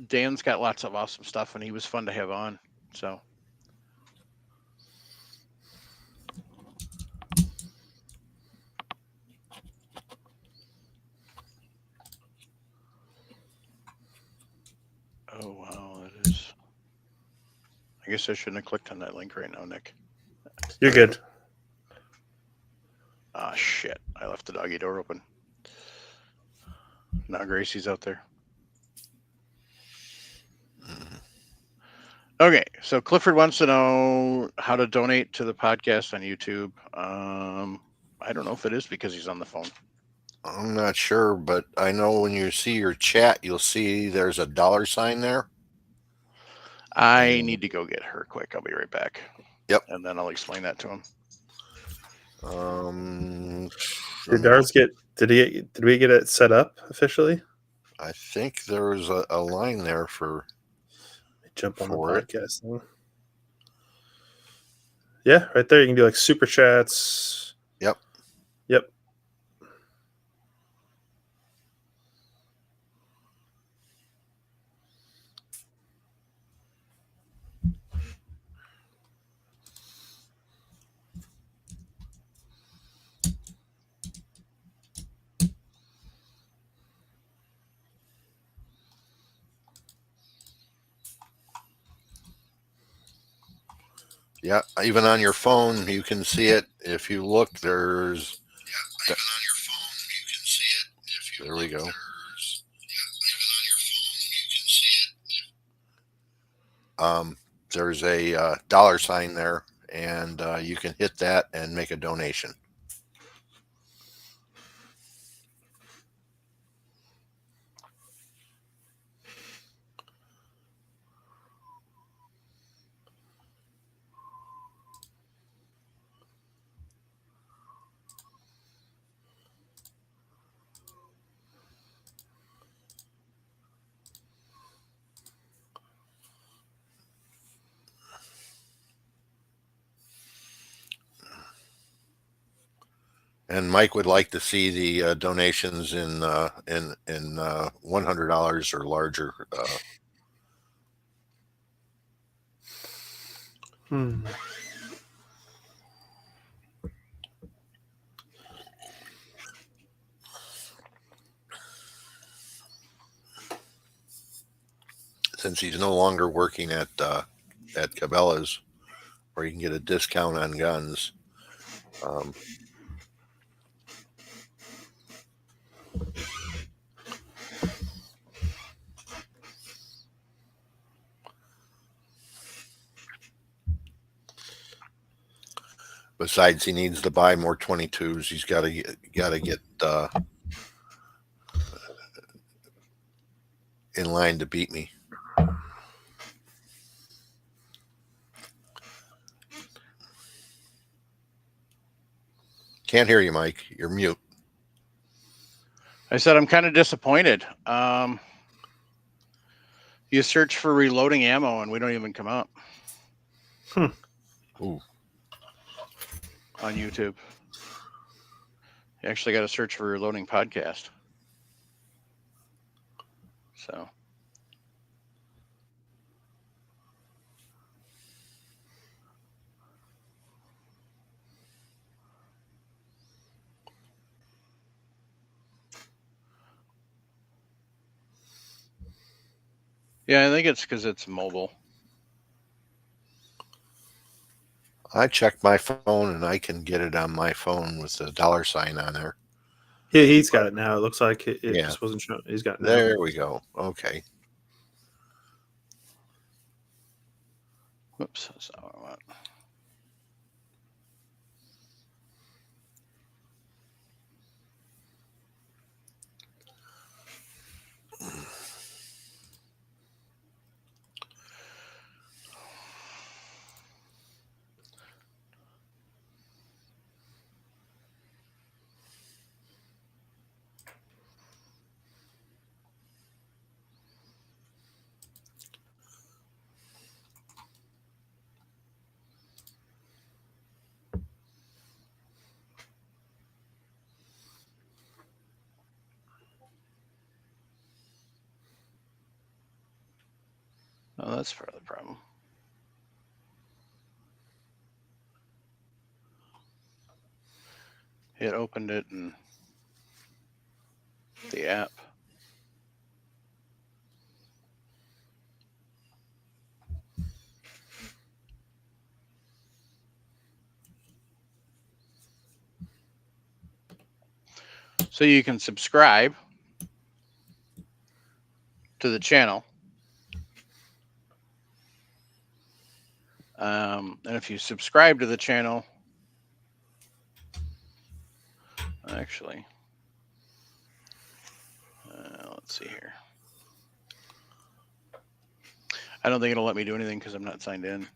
Dan's got lots of awesome stuff, and he was fun to have on. So. Oh, wow, that is. I guess I shouldn't have clicked on that link right now, Nick. You're good. Ah, shit. I left the doggy door open. Now Gracie's out there. Okay, so Clifford wants to know how to donate to the podcast on YouTube. I don't know if it is because he's on the phone. I'm not sure, but I know when you see your chat, you'll see there's a $sign there. I need to go get her quick. I'll be right back. Yep. And then I'll explain that to him. Did ours get? Did we get it set up officially? I think there was a line there for. Jump on the podcast thing. Yeah, right there. You can do like super chats. Yep. Yep. Yeah, even on your phone, you can see it. If you look, there's. Yeah, even on your phone, you can see it. If you there we go. Even on your phone, you can see it. There's a $sign there, and you can hit that and make a donation. And Mike would like to see the donations in $100 or larger. since he's no longer working at Cabela's, where you can get a discount on guns. Besides, he needs to buy more 22s. He's got to get in line to beat me. Can't hear you, Mike. You're mute. I said I'm kind of disappointed. You search for reloading ammo and we don't even come up. Ooh. On YouTube. You actually got to search for reloading podcast. So. Yeah, I think it's because it's mobile. I checked my phone and I can get it on my phone with the $sign on there. He's got it now. It looks like it Yeah. just wasn't showing. He's got it now. There we go. Okay. Whoops, that's not what I want. Oh, that's part of the problem. It opened it in the app. So you can subscribe to the channel. And if you subscribe to the channel, actually, let's see here. I don't think it'll let me do anything because I'm not signed in.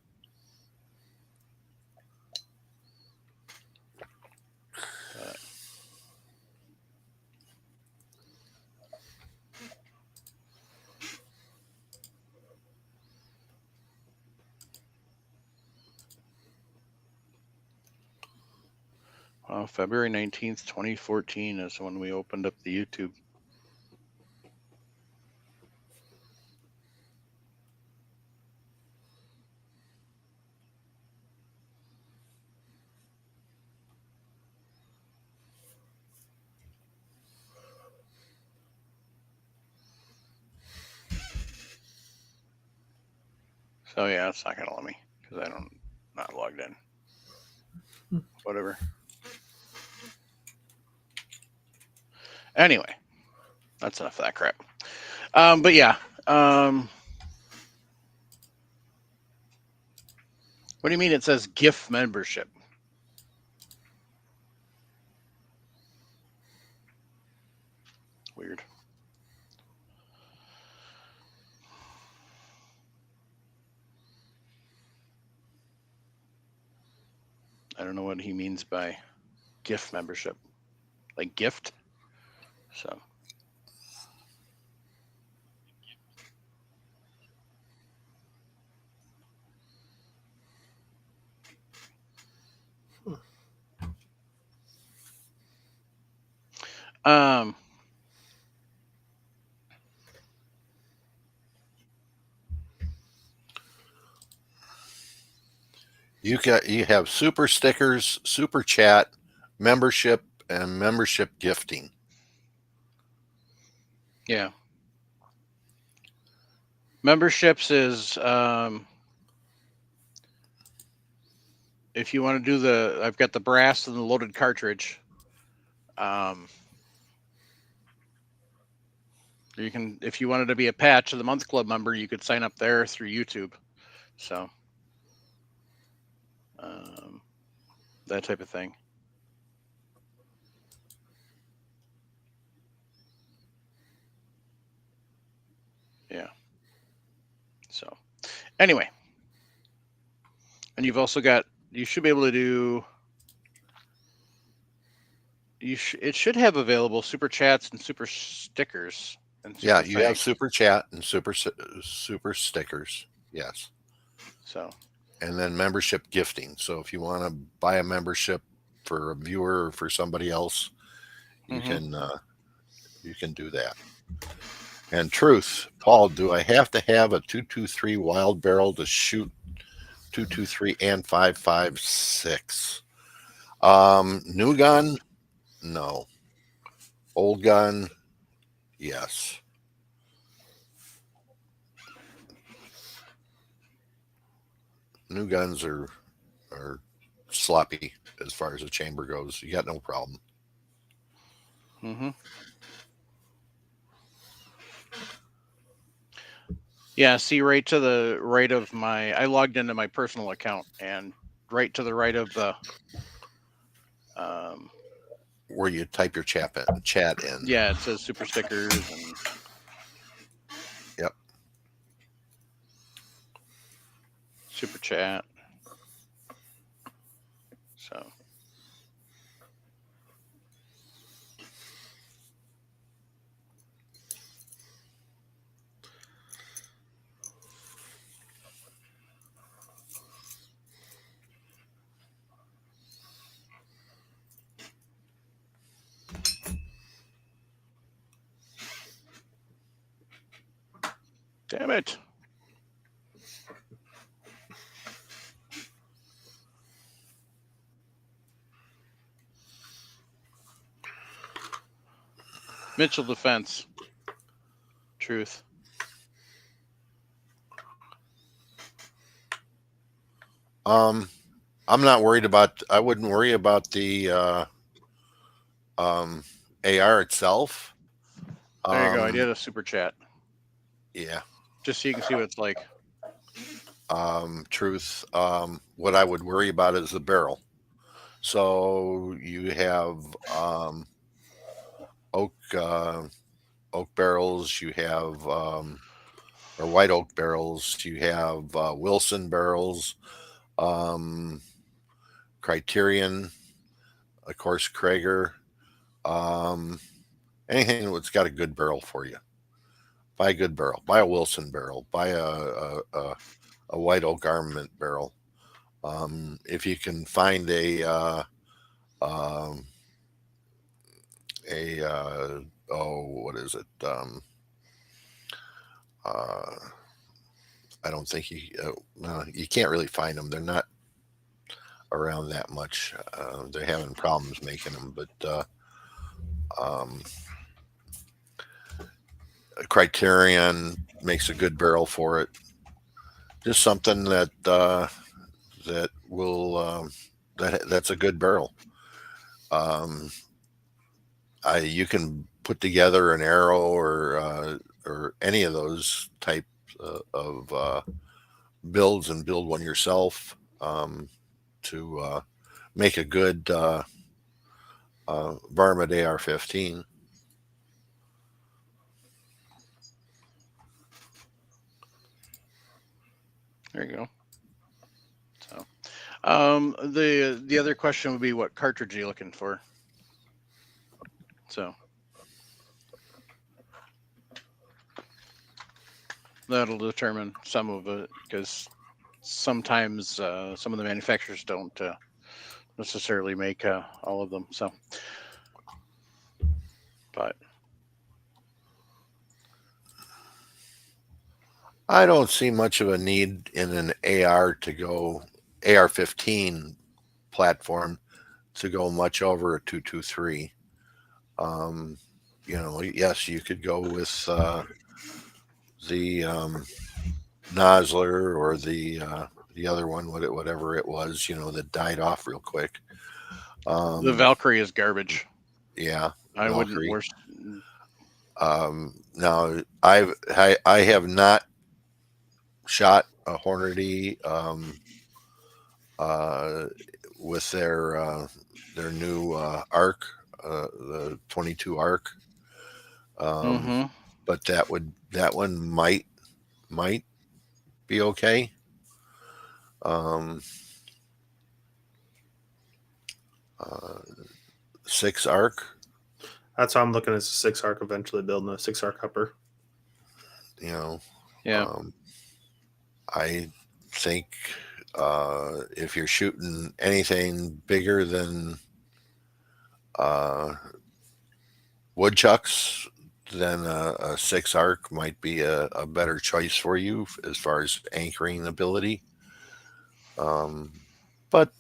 Well, February 19th, 2014 is when we opened up the YouTube. So yeah, it's not gonna let me because I'm not logged in. Whatever. Anyway, that's enough of that crap. But yeah. What do you mean it says gift membership? Weird. I don't know what he means by gift membership. Like gift? So. You have super stickers, super chat, membership, and membership gifting. Yeah. Memberships is if you want to do I've got the brass and the loaded cartridge. You can, if you wanted to be a Patch of the Month Club member, you could sign up there through YouTube. So that type of thing. Yeah. So anyway, and you've also got, you should be able to do, it should have available super chats and super stickers. And super Yeah, you have thanks. super chat and super stickers. Yes. So, and then membership gifting. So if you want to buy a membership for a viewer or for somebody else, you can do that. And truth, Paul, do I have to have a 223 wild barrel to shoot 223 and 5.56? New gun, no. Old gun, yes. New guns are sloppy as far as the chamber goes. You got no problem. Yeah, see, right to the right of I logged into my personal account, and right to the right of the where you type your chat in. Yeah, it says super stickers and yep, super chat. So damn it. Mitchell Defense. Truth. I'm not worried about, I wouldn't worry about the AR itself. There you go. I did a super chat. Yeah. Just so you can see what it's like. Truth. What I would worry about is the barrel. So you have oak barrels, you have or white oak barrels, you have Wilson barrels, Criterion, of course, Krager. Anything that's got a good barrel for you. Buy a good barrel. Buy a Wilson barrel. Buy a white oak armament barrel. If you can find what is it? I don't think you can't really find them. They're not around that much. They're having problems making them, but Criterion makes a good barrel for it. Just something that will that's a good barrel. You can put together an arrow or any of those type of builds and build one yourself to make a good varmint AR-15. There you go. So, the other question would be, what cartridge are you looking for? So that'll determine some of it, because sometimes some of the manufacturers don't necessarily make all of them. So, but I don't see much of a need in an AR-15 platform to go much over a 223. Yes, you could go with the Nosler or the other one, whatever it was, that died off real quick. The Valkyrie is garbage. Yeah, I wouldn't Valkyrie. worse. Now I have not shot a Hornady with their new arc, the 22 arc. Hmm. But that one might be okay. 6 arc, That's how I'm looking at a 6 arc eventually building a 6 arc upper. Yeah. I think if you're shooting anything bigger than woodchucks, then a 6 arc might be a better choice for you as far as anchoring ability. But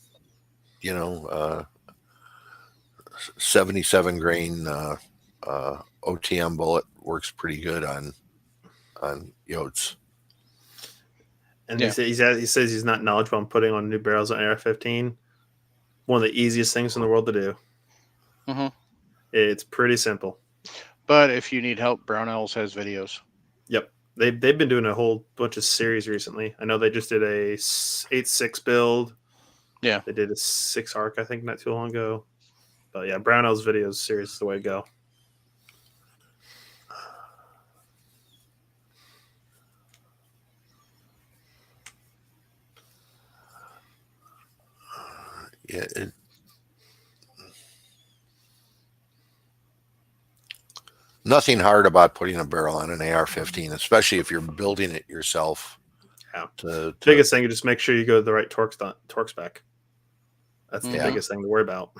77 grain OTM bullet works pretty good on Yotes. And Yeah. he says he's not knowledgeable on putting on new barrels on AR-15. One of the easiest things in the world to do. Hmm. It's pretty simple. But if you need help, Brownells has videos. Yep. They've been doing a whole bunch of series recently. I know they just did a 8.6 build. Yeah. They did a 6 arc, I think, not too long ago. But yeah, Brownell's videos series is the way to go. Yeah, nothing hard about putting a barrel on an AR-15, especially if you're building it yourself. Yeah. To Biggest thing is just make sure you go to the right torque spec. That's the Yeah. biggest thing to worry about.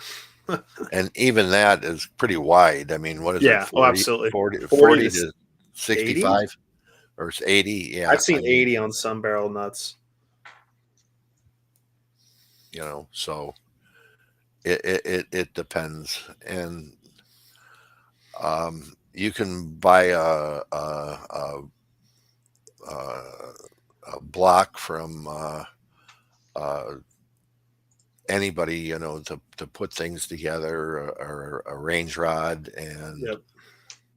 and even that is pretty wide. I mean, what is Yeah, it? oh, absolutely. 40 40 to 65 or 80. Yeah, I've seen I mean, 80 on some barrel nuts. So it depends, and you can buy a block from anybody, to put things together, or a range rod and Yep.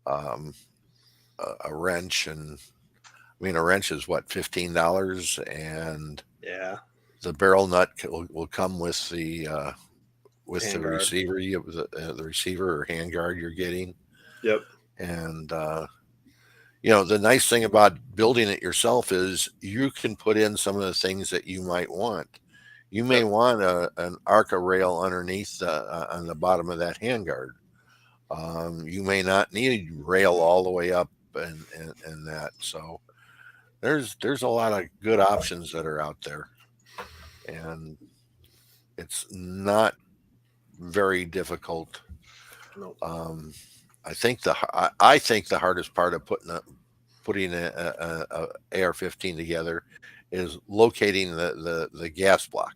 a wrench. And I mean, a wrench is what, $15, and Yeah. the barrel nut will come with the Handguard. receiver, the receiver or handguard you're getting. Yep. And the nice thing about building it yourself is you can put in some of the things that you might want. You may want an Arca rail underneath on the bottom of that handguard. You may not need rail all the way up and that. So there's a lot of good options that are out there, and it's not very difficult. No. I think the hardest part of putting a AR-15 together is locating the gas block.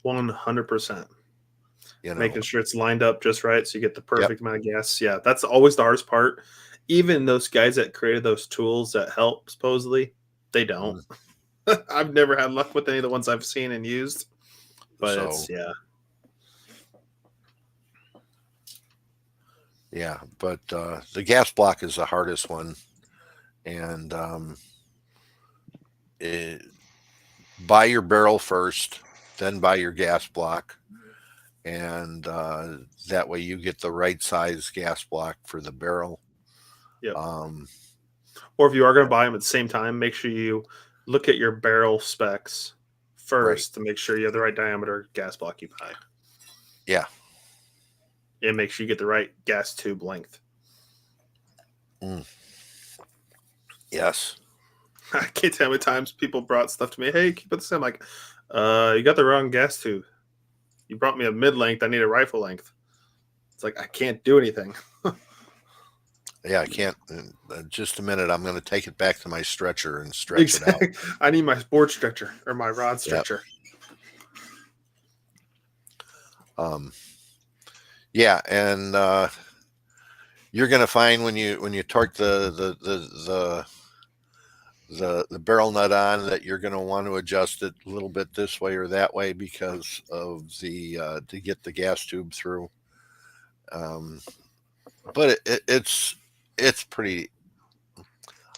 100%. Making sure it's lined up just right so you get the perfect amount of gas. Yeah, that's always the hardest part. Even those guys that created those tools that help, supposedly, they don't. I've never had luck with any of the ones I've seen and used. But it's, yeah. Yeah, but the gas block is the hardest one. And buy your barrel first, then buy your gas block. And that way you get the right size gas block for the barrel. Yep. Or if you are going to buy them at the same time, make sure you look at your barrel specs first to make sure you have the right diameter gas block you buy. Yeah. And make sure you get the right gas tube length. Yes. I can't tell how many times people brought stuff to me. Hey, keep it the same. I'm like, you got the wrong gas tube. You brought me a mid length. I need a rifle length. It's like, I can't do anything. Yeah, I can't. Just a minute. I'm going to take it back to my stretcher and stretch it out. I need my board stretcher or my rod stretcher. Yeah, and you're going to find when you torque the the barrel nut on, that you're going to want to adjust it a little bit this way or that way because of the to get the gas tube through. Um, but it's pretty.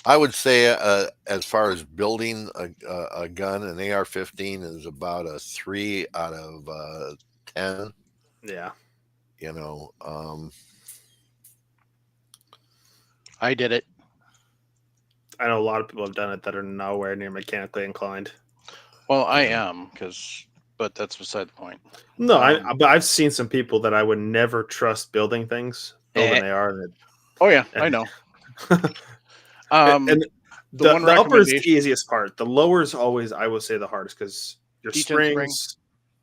I would say as far as building a gun, an AR-15 is about a 3 out of 10. Yeah. You know, I did it. I know a lot of people have done it that are nowhere near mechanically inclined. Well, I Yeah. am but that's beside the point. No, but Um, I've seen some people that I would never trust building things build an AR. Oh yeah, I And, know. and The the one upper is the recommendation, easiest part. The lower is always, I will say, the hardest because your detent spring.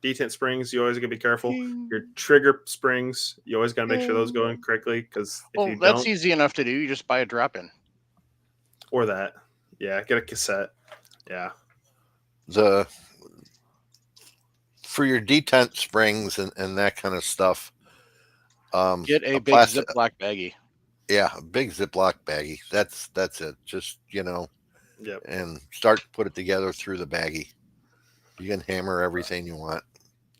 detent springs, you always gotta be careful. Ding, Your trigger springs, you always gotta make sure those go in ding. correctly because if Well, you that's don't, easy enough to do. You just buy a drop-in. or that, yeah, get a cassette. Yeah. the for your detent springs and that kind of stuff. Get a big plastic, Ziploc baggie. yeah, a big Ziploc baggie. That's it. Just Yep. and start to put it together through the baggie. You can hammer everything you want.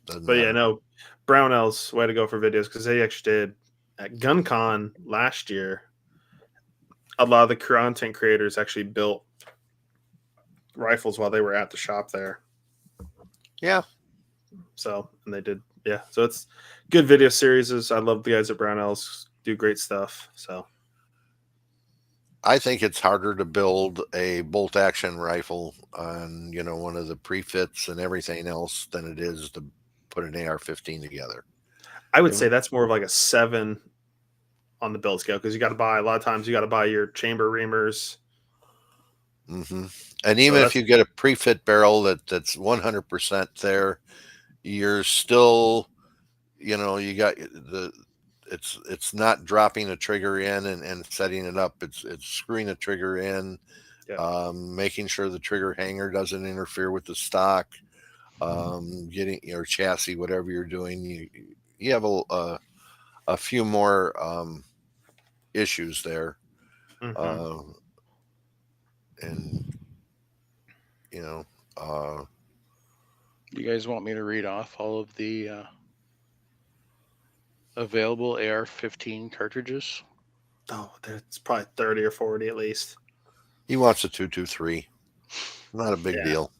Doesn't But yeah, matter. no, Brownell's way to go for videos because they actually did at GunCon last year. A lot of the content creators actually built rifles while they were at the shop there. Yeah, So, and they did, yeah. So it's good video series. I love the guys at Brownells, do great stuff. So, I think it's harder to build a bolt action rifle on one of the prefits and everything else than it is to put an AR-15 together. I would say that's more of like a 7 on the build scale because you got to buy, a lot of times you got to buy your chamber reamers. Mm-hmm. And even if you get a prefit barrel that's 100% there, you're still, you got it's not dropping a trigger in and setting it up. It's screwing the trigger in, making sure the trigger hanger doesn't interfere with the stock, getting your chassis, whatever you're doing. You have a few more issues there. Mm-hmm. And You guys want me to read off all of the available AR-15 cartridges? Oh, it's probably 30 or 40 at least. he wants a 223. Not a big deal.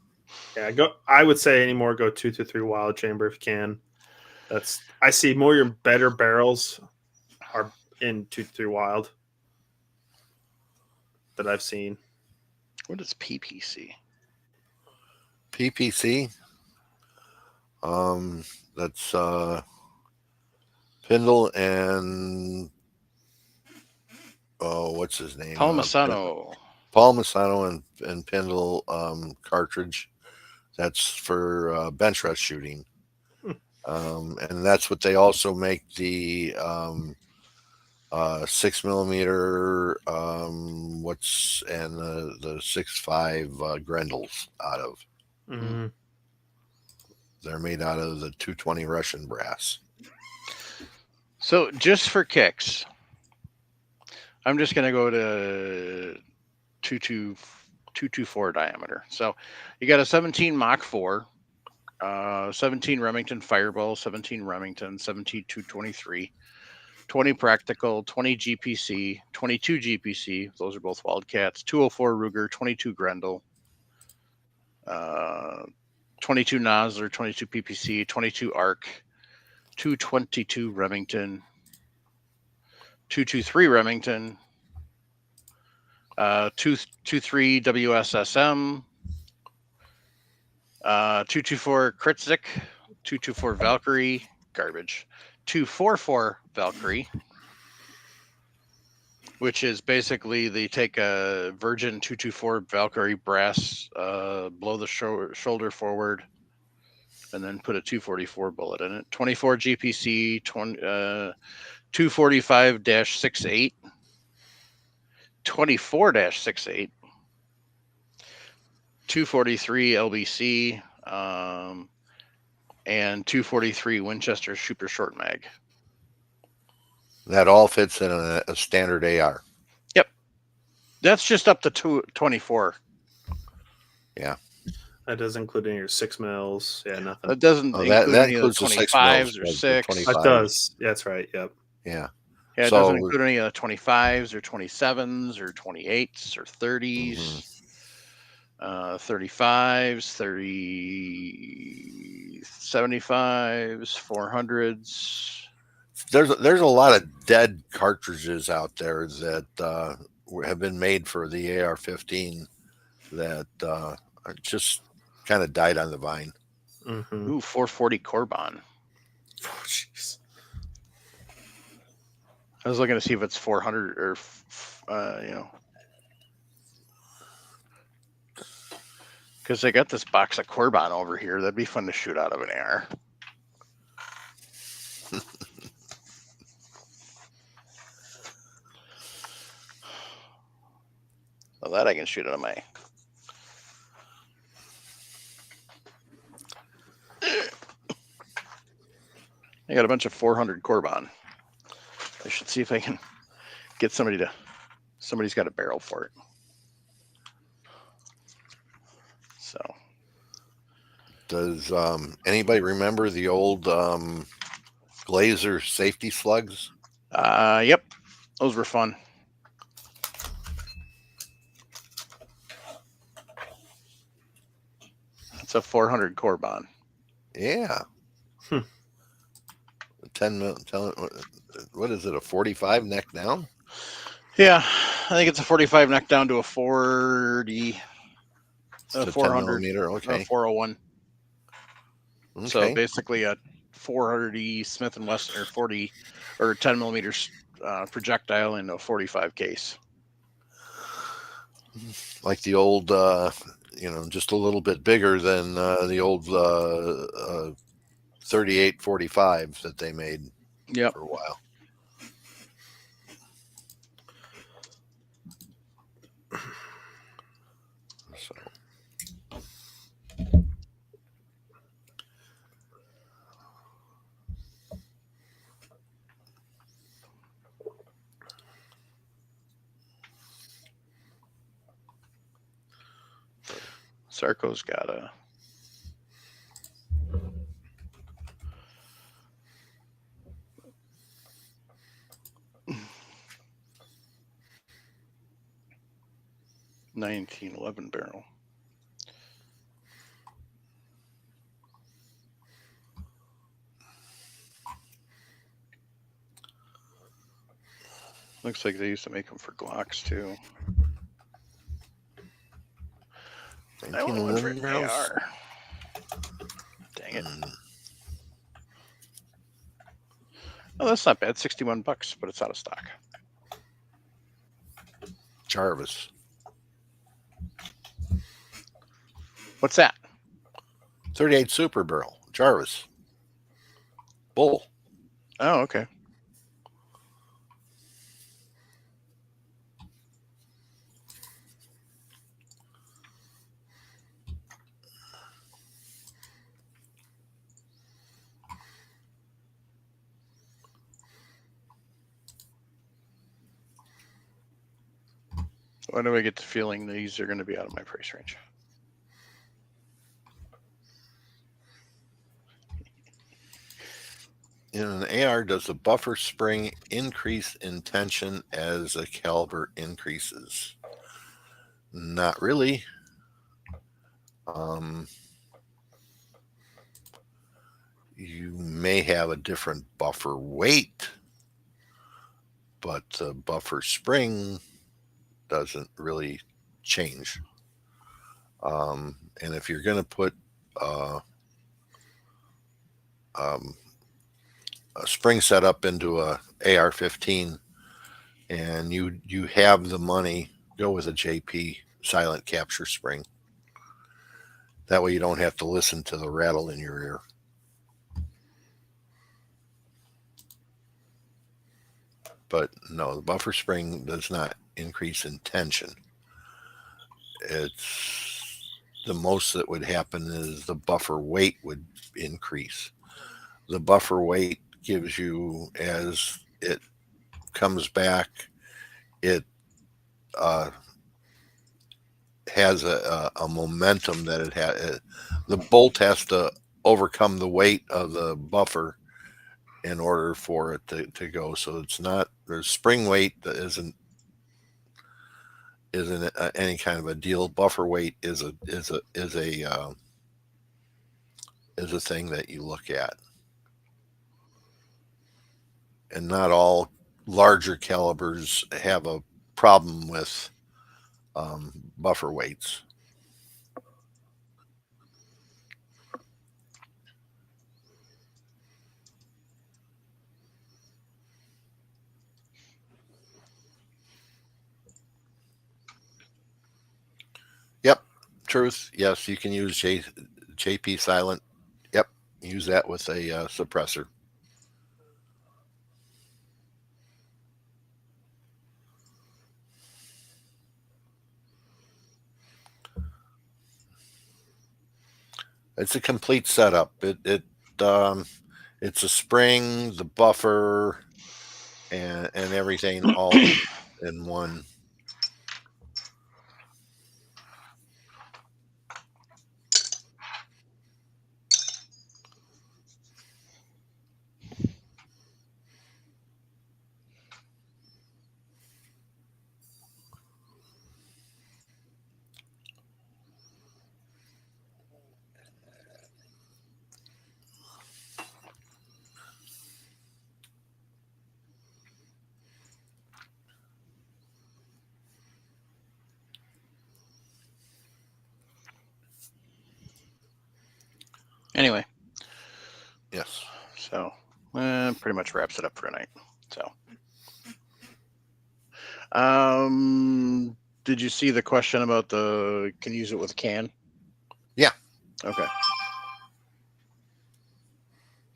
Yeah, I would say anymore go 223 wild chamber if you can. I see more your better barrels are in 223 wild that I've seen. What is PPC? PPC. That's Pindle and what's his name? Palmisano. Palmisano and Pindle cartridge. That's for bench rest shooting. And that's what they also make the 6mm and the 6.5 Grendels out of. Mm-hmm. They're made out of the 220 Russian brass. So just for kicks, I'm just going to go to 224 diameter. So you got a 17 Mach 4, 17 Remington Fireball, 17 Remington, 17 223, 20 Practical, 20 GPC, 22 GPC. Those are both Wildcats. 204 Ruger, 22 Grendel, 22 Nosler, 22 PPC, 22 ARC, 222 Remington, 223 Remington, 223 WSSM, 224 Kritzik, 224 Valkyrie, garbage, 244 Valkyrie, which is basically they take a Virgin 224 Valkyrie brass, blow the shoulder forward, and then put a 244 bullet in it. 24 GPC, 245-68, 24-68, 243 LBC, and 243 Winchester Super Short Mag. That all fits in a standard AR. Yep. That's just up to 24 Yeah. That doesn't include any of your 6 mils. Yeah, nothing. That doesn't Oh, include that any of includes the the 6 25s mils, or the 6. 25. It does. Yeah, that's right. Yep. Yeah. Yeah, it So- doesn't include any of the 25s or 27s or 28s or 30s. Mhm. 35s, 75s, 400s. There's a lot of dead cartridges out there that have been made for the AR-15 that just kind of died on the vine. Mm-hmm. Ooh, 440 Corban. Oh, jeez. I was looking to see if it's 400 or, because I got this box of Corban over here. That'd be fun to shoot out of an AR. Well, that I can shoot out of my. I got a bunch of 400 Corban. I should see if I can get somebody's got a barrel for it. So, Does anybody remember the old Glazer safety slugs? yep, those were fun. It's a 400 Corban. Yeah. Hmm. 10 mil, what is it, a 45 neck down? Yeah, I think it's a 45 neck down to a 40, It's a 10 400, millimeter. Okay. 401. Okay. So basically a 400 Smith and Wesson or 40 or 10 millimeters projectile in a 45 case. Like the old, just a little bit bigger than the old 38 45s that they made Yep. for a while. So. Sarko's got a. $1911 barrel. Looks like they used to make them for Glocks too. I want one for 1911 barrels? AR. Dang it. Oh, that's not bad. $61, but it's out of stock. Jarvis. What's that? 38 Super Barrel. Jarvis. Bull. Oh, okay. Why do I get the feeling these are going to be out of my price range? In an AR, does the buffer spring increase in tension as the caliber increases? Not really. You may have a different buffer weight, but the buffer spring doesn't really change. And if you're going to put a spring setup into a AR-15 and you have the money, go with a JP silent capture spring. That way you don't have to listen to the rattle in your ear. But no, the buffer spring does not increase in tension. It's the most that would happen is the buffer weight would increase. The buffer weight gives you, as it comes back, it has a momentum that it has. The bolt has to overcome the weight of the buffer in order for it to go. So it's not, there's spring weight that isn't any kind of a deal. Buffer weight is a thing that you look at, and not all larger calibers have a problem with buffer weights. Yep, truth. Yes, you can use JP Silent. Yep, use that with a suppressor. It's a complete setup. It's a spring, the buffer, and everything all in one. Anyway, Yes. so pretty much wraps it up for tonight. So, did you see the question about the can use it with a can? Yeah. Okay.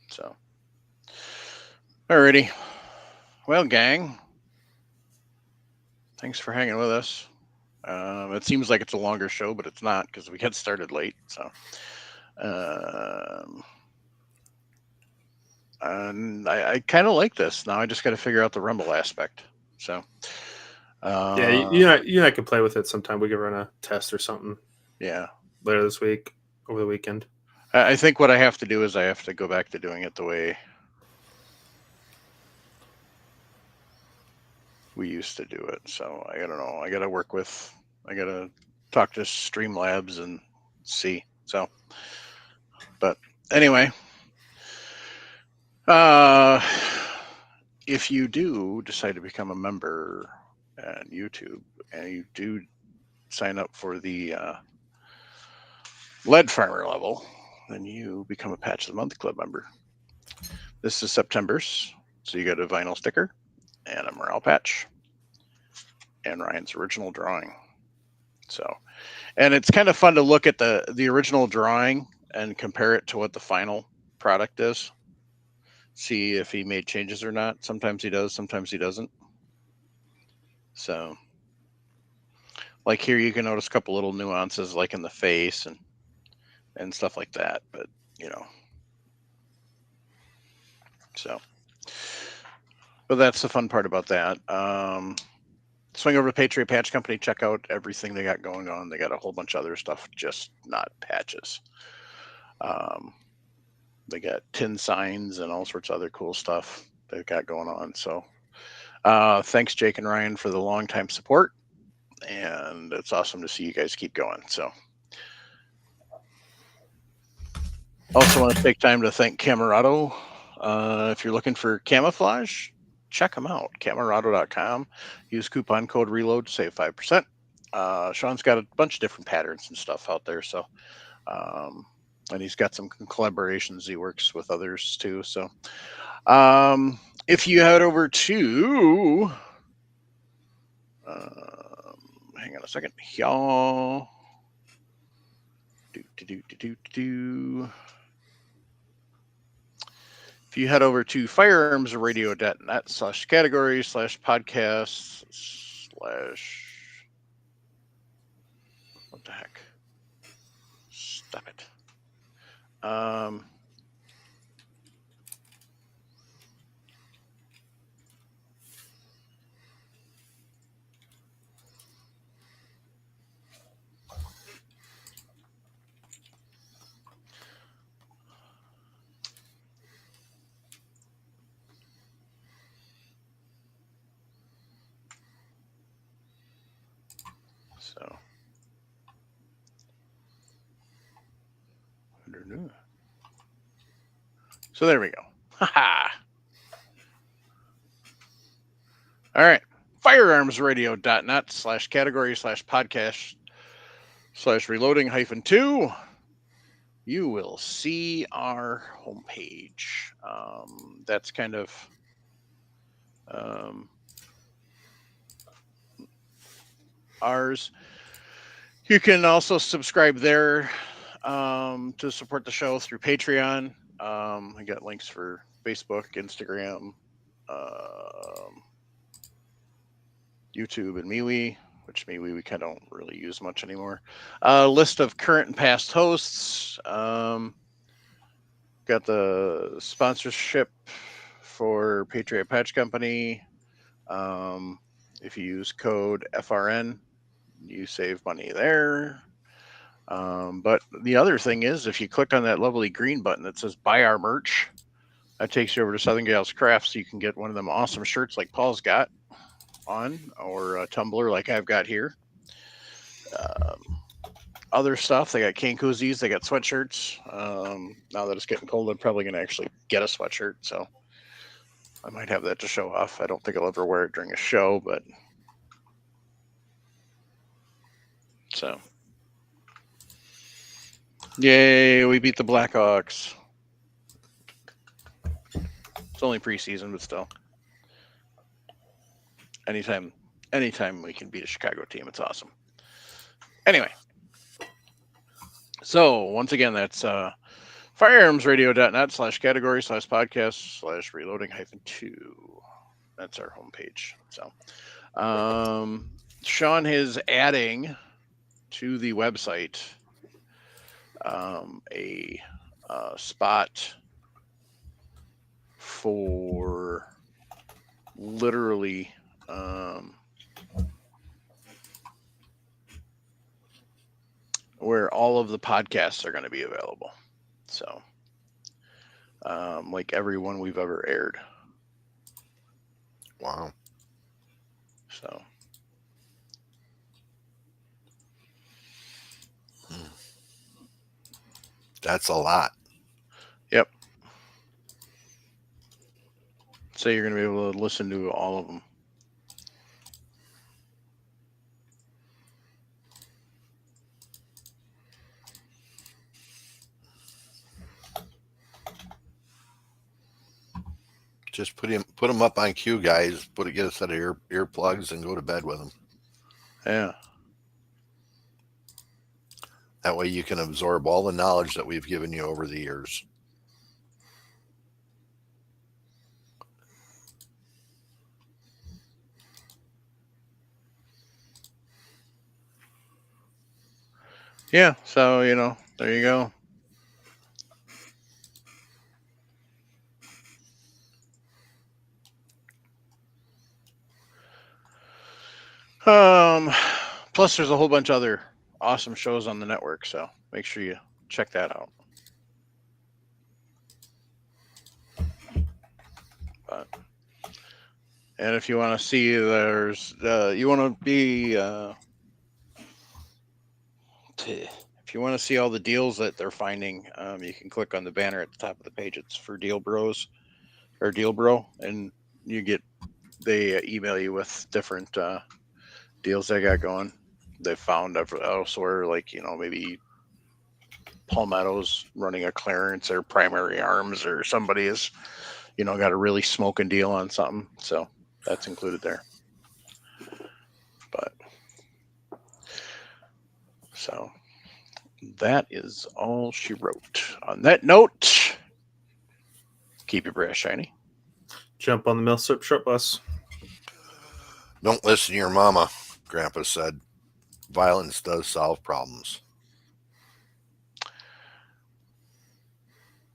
So, alrighty. Well, gang, thanks for hanging with us. It seems like it's a longer show, but it's not because we got started late. So, and I kind of like this. Now I just got to figure out the Rumble aspect. So, Yeah, you and I can play with it sometime. We could run a test or something yeah. later this week, over the weekend. I think what I have to do is I have to go back to doing it the way we used to do it. So I don't know. I got to talk to Streamlabs and see. So, but anyway, if you do decide to become a member on YouTube and you do sign up for the Lead Farmer level, then you become a Patch of the Month Club member. This is September's, so you get a vinyl sticker and a morale patch and Ryan's original drawing. So, and it's kind of fun to look at the original drawing and compare it to what the final product is. See if he made changes or not. Sometimes he does, sometimes he doesn't. So, like here, you can notice a couple little nuances, like in the face and stuff like that. But so, but that's the fun part about that. Swing over to Patriot Patch Company, check out everything they got going on. They got a whole bunch of other stuff, just not patches. They got tin signs and all sorts of other cool stuff they've got going on. So thanks, Jake and Ryan, for the long time support. And it's awesome to see you guys keep going. So also want to take time to thank Camerado. If you're looking for camouflage, check them out. Camerado.com. Use coupon code RELOAD to save 5%. Sean's got a bunch of different patterns and stuff out there. So, and he's got some collaborations. He works with others too. So, if you head over to, hang on a second, y'all. If you head over to firearmsradio.net/categories/podcasts/ what the heck? Stop it. So. So there we go. Ha. All right. firearmsradio.net/category/podcast/reloading-2. You will see our homepage. That's kind of ours. You can also subscribe there to support the show through Patreon. I got links for Facebook, Instagram, YouTube, and MeWe, which MeWe we kind of don't really use much anymore. List of current and past hosts. Got the sponsorship for Patriot Patch Company. If you use code FRN, you save money there. But the other thing is, if you click on that lovely green button that says buy our merch, that takes you over to Southern Gals Crafts, so you can get one of them awesome shirts like Paul's got on, or a tumbler like I've got here. Other stuff, they got cane koozies, they got sweatshirts. Now that it's getting cold, I'm probably going to actually get a sweatshirt, so I might have that to show off. I don't think I'll ever wear it during a show, but so. Yay, we beat the Blackhawks. It's only preseason, but still. Anytime we can beat a Chicago team, it's awesome. Anyway. So, once again, that's firearmsradio.net/category/podcast/reloading-2. That's our homepage. So, Sean is adding to the website a spot for literally where all of the podcasts are going to be available. So, like every one we've ever aired. Wow. So. That's a lot. Yep. So you're going to be able to listen to all of them. Just put them up on cue, guys. Get a set of earplugs and go to bed with them. Yeah. That way you can absorb all the knowledge that we've given you over the years. Yeah. So, there you go. Plus there's a whole bunch of other awesome shows on the network, so make sure you check that out. And if you want to see, you want to be, if you want to see all the deals that they're finding, you can click on the banner at the top of the page. It's for Deal Bros or Deal Bro, and they email you with different deals they got going. They found elsewhere, like, maybe Palmetto's running a clearance, or Primary Arms, or somebody is, got a really smoking deal on something. So that's included there. But so that is all she wrote. On that note, keep your brass shiny. Jump on the Millsip short bus. Don't listen to your mama, Grandpa said. Violence does solve problems.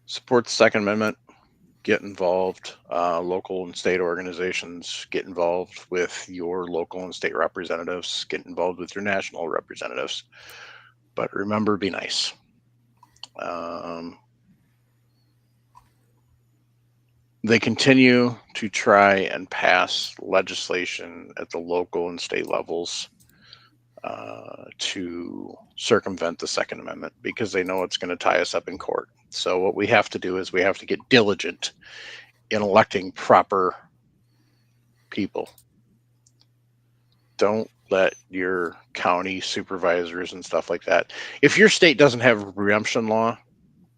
Support the Second Amendment. Get involved. Local and state organizations, get involved with your local and state representatives. Get involved with your national representatives. But remember, be nice. They continue to try and pass legislation at the local and state levels to circumvent the Second Amendment because they know it's going to tie us up in court. So what we have to do is we have to get diligent in electing proper people. Don't let your county supervisors and stuff like that. If your state doesn't have a preemption law,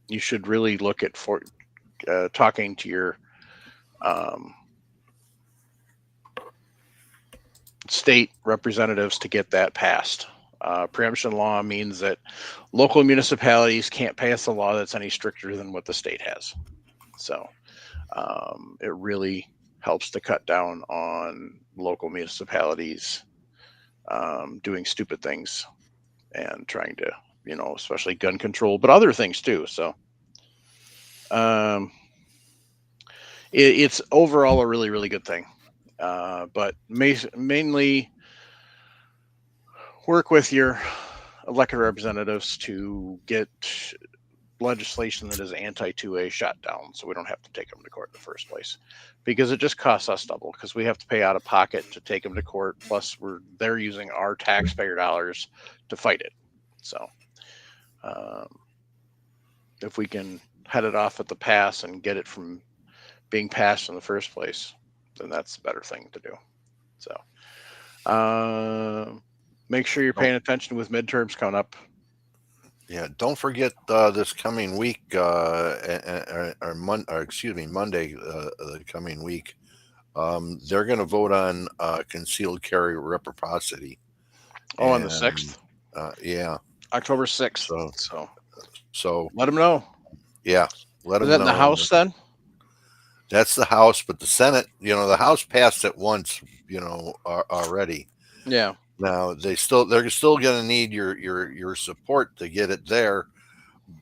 you should really look at talking to your state representatives to get that passed. Preemption law means that local municipalities can't pass a law that's any stricter than what the state has. So it really helps to cut down on local municipalities doing stupid things and trying to, especially gun control, but other things too. So it's overall a really, really good thing. But mainly work with your elected representatives to get legislation that is anti-2A shot down, so we don't have to take them to court in the first place, because it just costs us double because we have to pay out of pocket to take them to court, plus they're using our taxpayer dollars to fight it. So if we can head it off at the pass and get it from being passed in the first place, then that's a better thing to do. So make sure you're paying attention with midterms coming up. Yeah, don't forget this coming week, Monday, the coming week, they're going to vote on concealed carry reciprocity. Oh, on the 6th? Yeah. October 6th. So let them know. Yeah, let them know. Is that know. in the House then? That's the House, but the Senate, the House passed it once, already. Yeah. Now they're still going to need your support to get it there,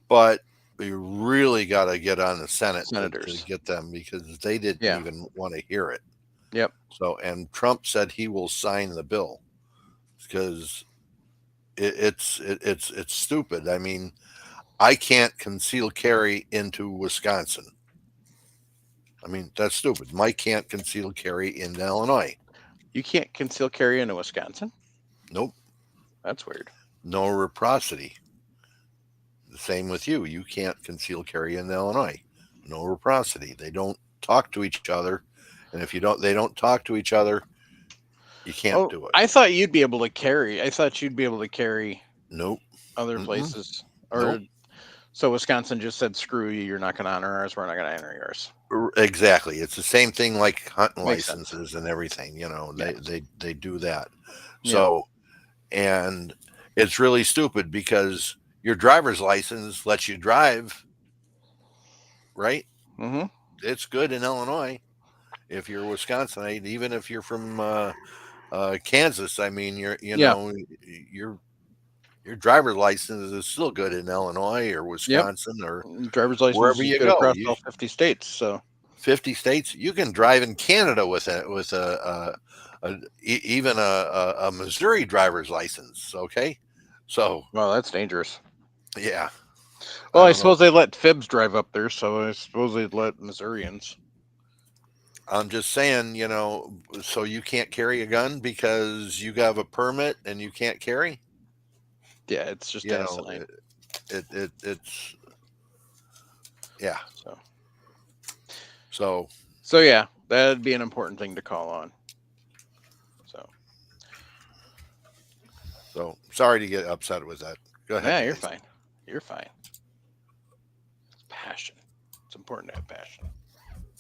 but you really got to get on the Senate to get them, because they didn't even want to hear it. Yep. So, and Trump said he will sign the bill because it's stupid. I mean, I can't conceal carry into Wisconsin. I mean, that's stupid. Mike can't conceal carry in Illinois. You can't conceal carry into Wisconsin? Nope. That's weird. No reciprocity. The same with you. You can't conceal carry in Illinois. No reciprocity. They don't talk to each other. And if they don't talk to each other, you can't do it. I thought you'd be able to carry. I thought you'd be able to carry. Nope. Other places. Or so Wisconsin just said, screw you. You're not going to honor ours. We're not going to honor yours. Exactly. It's the same thing like hunting licenses and everything. They do that. So, and it's really stupid because your driver's license lets you drive, right? Mm-hmm. It's good in Illinois. If you're Wisconsinite, even if you're from Kansas, I mean, your driver's license is still good in Illinois or Wisconsin or driver's license wherever you go. Across all 50 states. So 50 states, you can drive in Canada with even a Missouri driver's license. Okay, so that's dangerous. Yeah. Well, I suppose they let fibs drive up there, so I suppose they'd let Missourians. I'm just saying, so you can't carry a gun because you have a permit and you can't carry. Yeah, it's just asinine. It's yeah. So yeah, that'd be an important thing to call on. So sorry to get upset with that. Go ahead. Yeah, you're fine. You're fine. It's passion. It's important to have passion.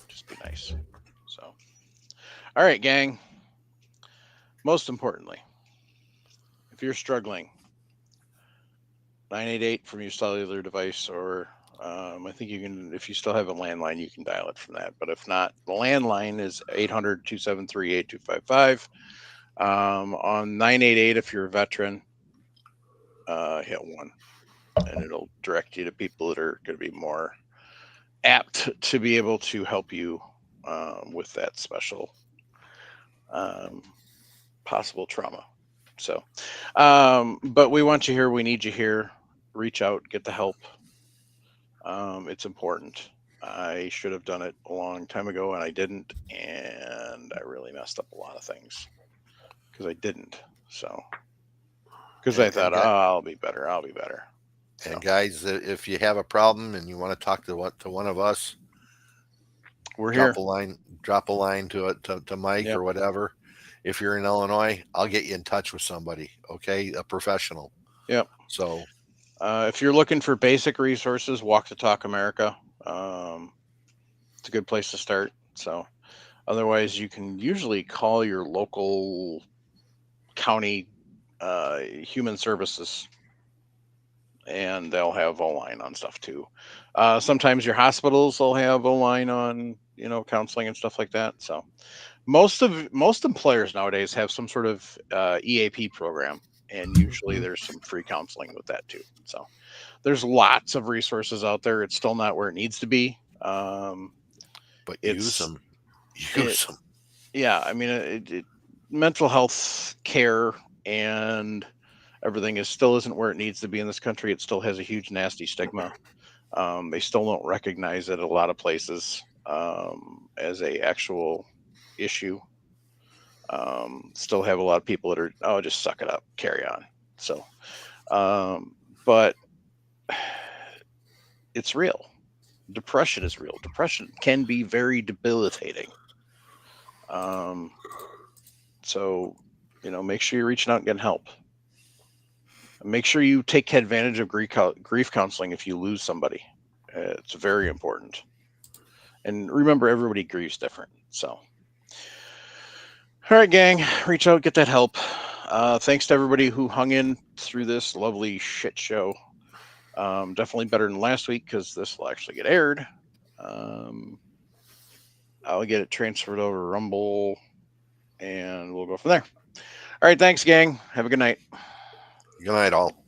Just be nice. So, all right, gang. Most importantly, if you're struggling, 988 from your cellular device, or I think you can, if you still have a landline, you can dial it from that. But if not, the landline is 800-273-8255. On 988, if you're a veteran, hit 1, and it'll direct you to people that are going to be more apt to be able to help you with that special possible trauma. So, but we want you here. We need you here. Reach out, get the help. It's important. I should have done it a long time ago, and I didn't, and I really messed up a lot of things because I didn't. So because I And- thought, and oh, gu- I'll be better. I'll be better. And guys, if you have a problem and you want to talk to one of us, We're here. drop a line to Mike Yep. or whatever. If you're in Illinois, I'll get you in touch with somebody. Okay, a professional. Yep. So If you're looking for basic resources, Walk the Talk America. It's a good place to start. So, otherwise, you can usually call your local county human services, and they'll have O-line on stuff too. Sometimes your hospitals will have O-line on, counseling and stuff like that. So, most employers nowadays have some sort of EAP program, and usually there's some free counseling with that too. So there's lots of resources out there. It's still not where it needs to be. but It's- use them. it- Use them. Yeah, I mean, mental health care and everything still isn't where it needs to be in this country. It still has a huge nasty stigma. They still don't recognize it at a lot of places as a actual issue. Still have a lot of people that are, oh, just suck it up, carry on. So, but it's real. Depression is real. Depression can be very debilitating. So, make sure you're reaching out and getting help. Make sure you take advantage of grief counseling if you lose somebody. It's very important. And remember, everybody grieves different. So, all right, gang, reach out, get that help. Thanks to everybody who hung in through this lovely shit show. Definitely better than last week because this will actually get aired. I'll get it transferred over to Rumble, and we'll go from there. All right, thanks, gang. Have a good night. Good night, all.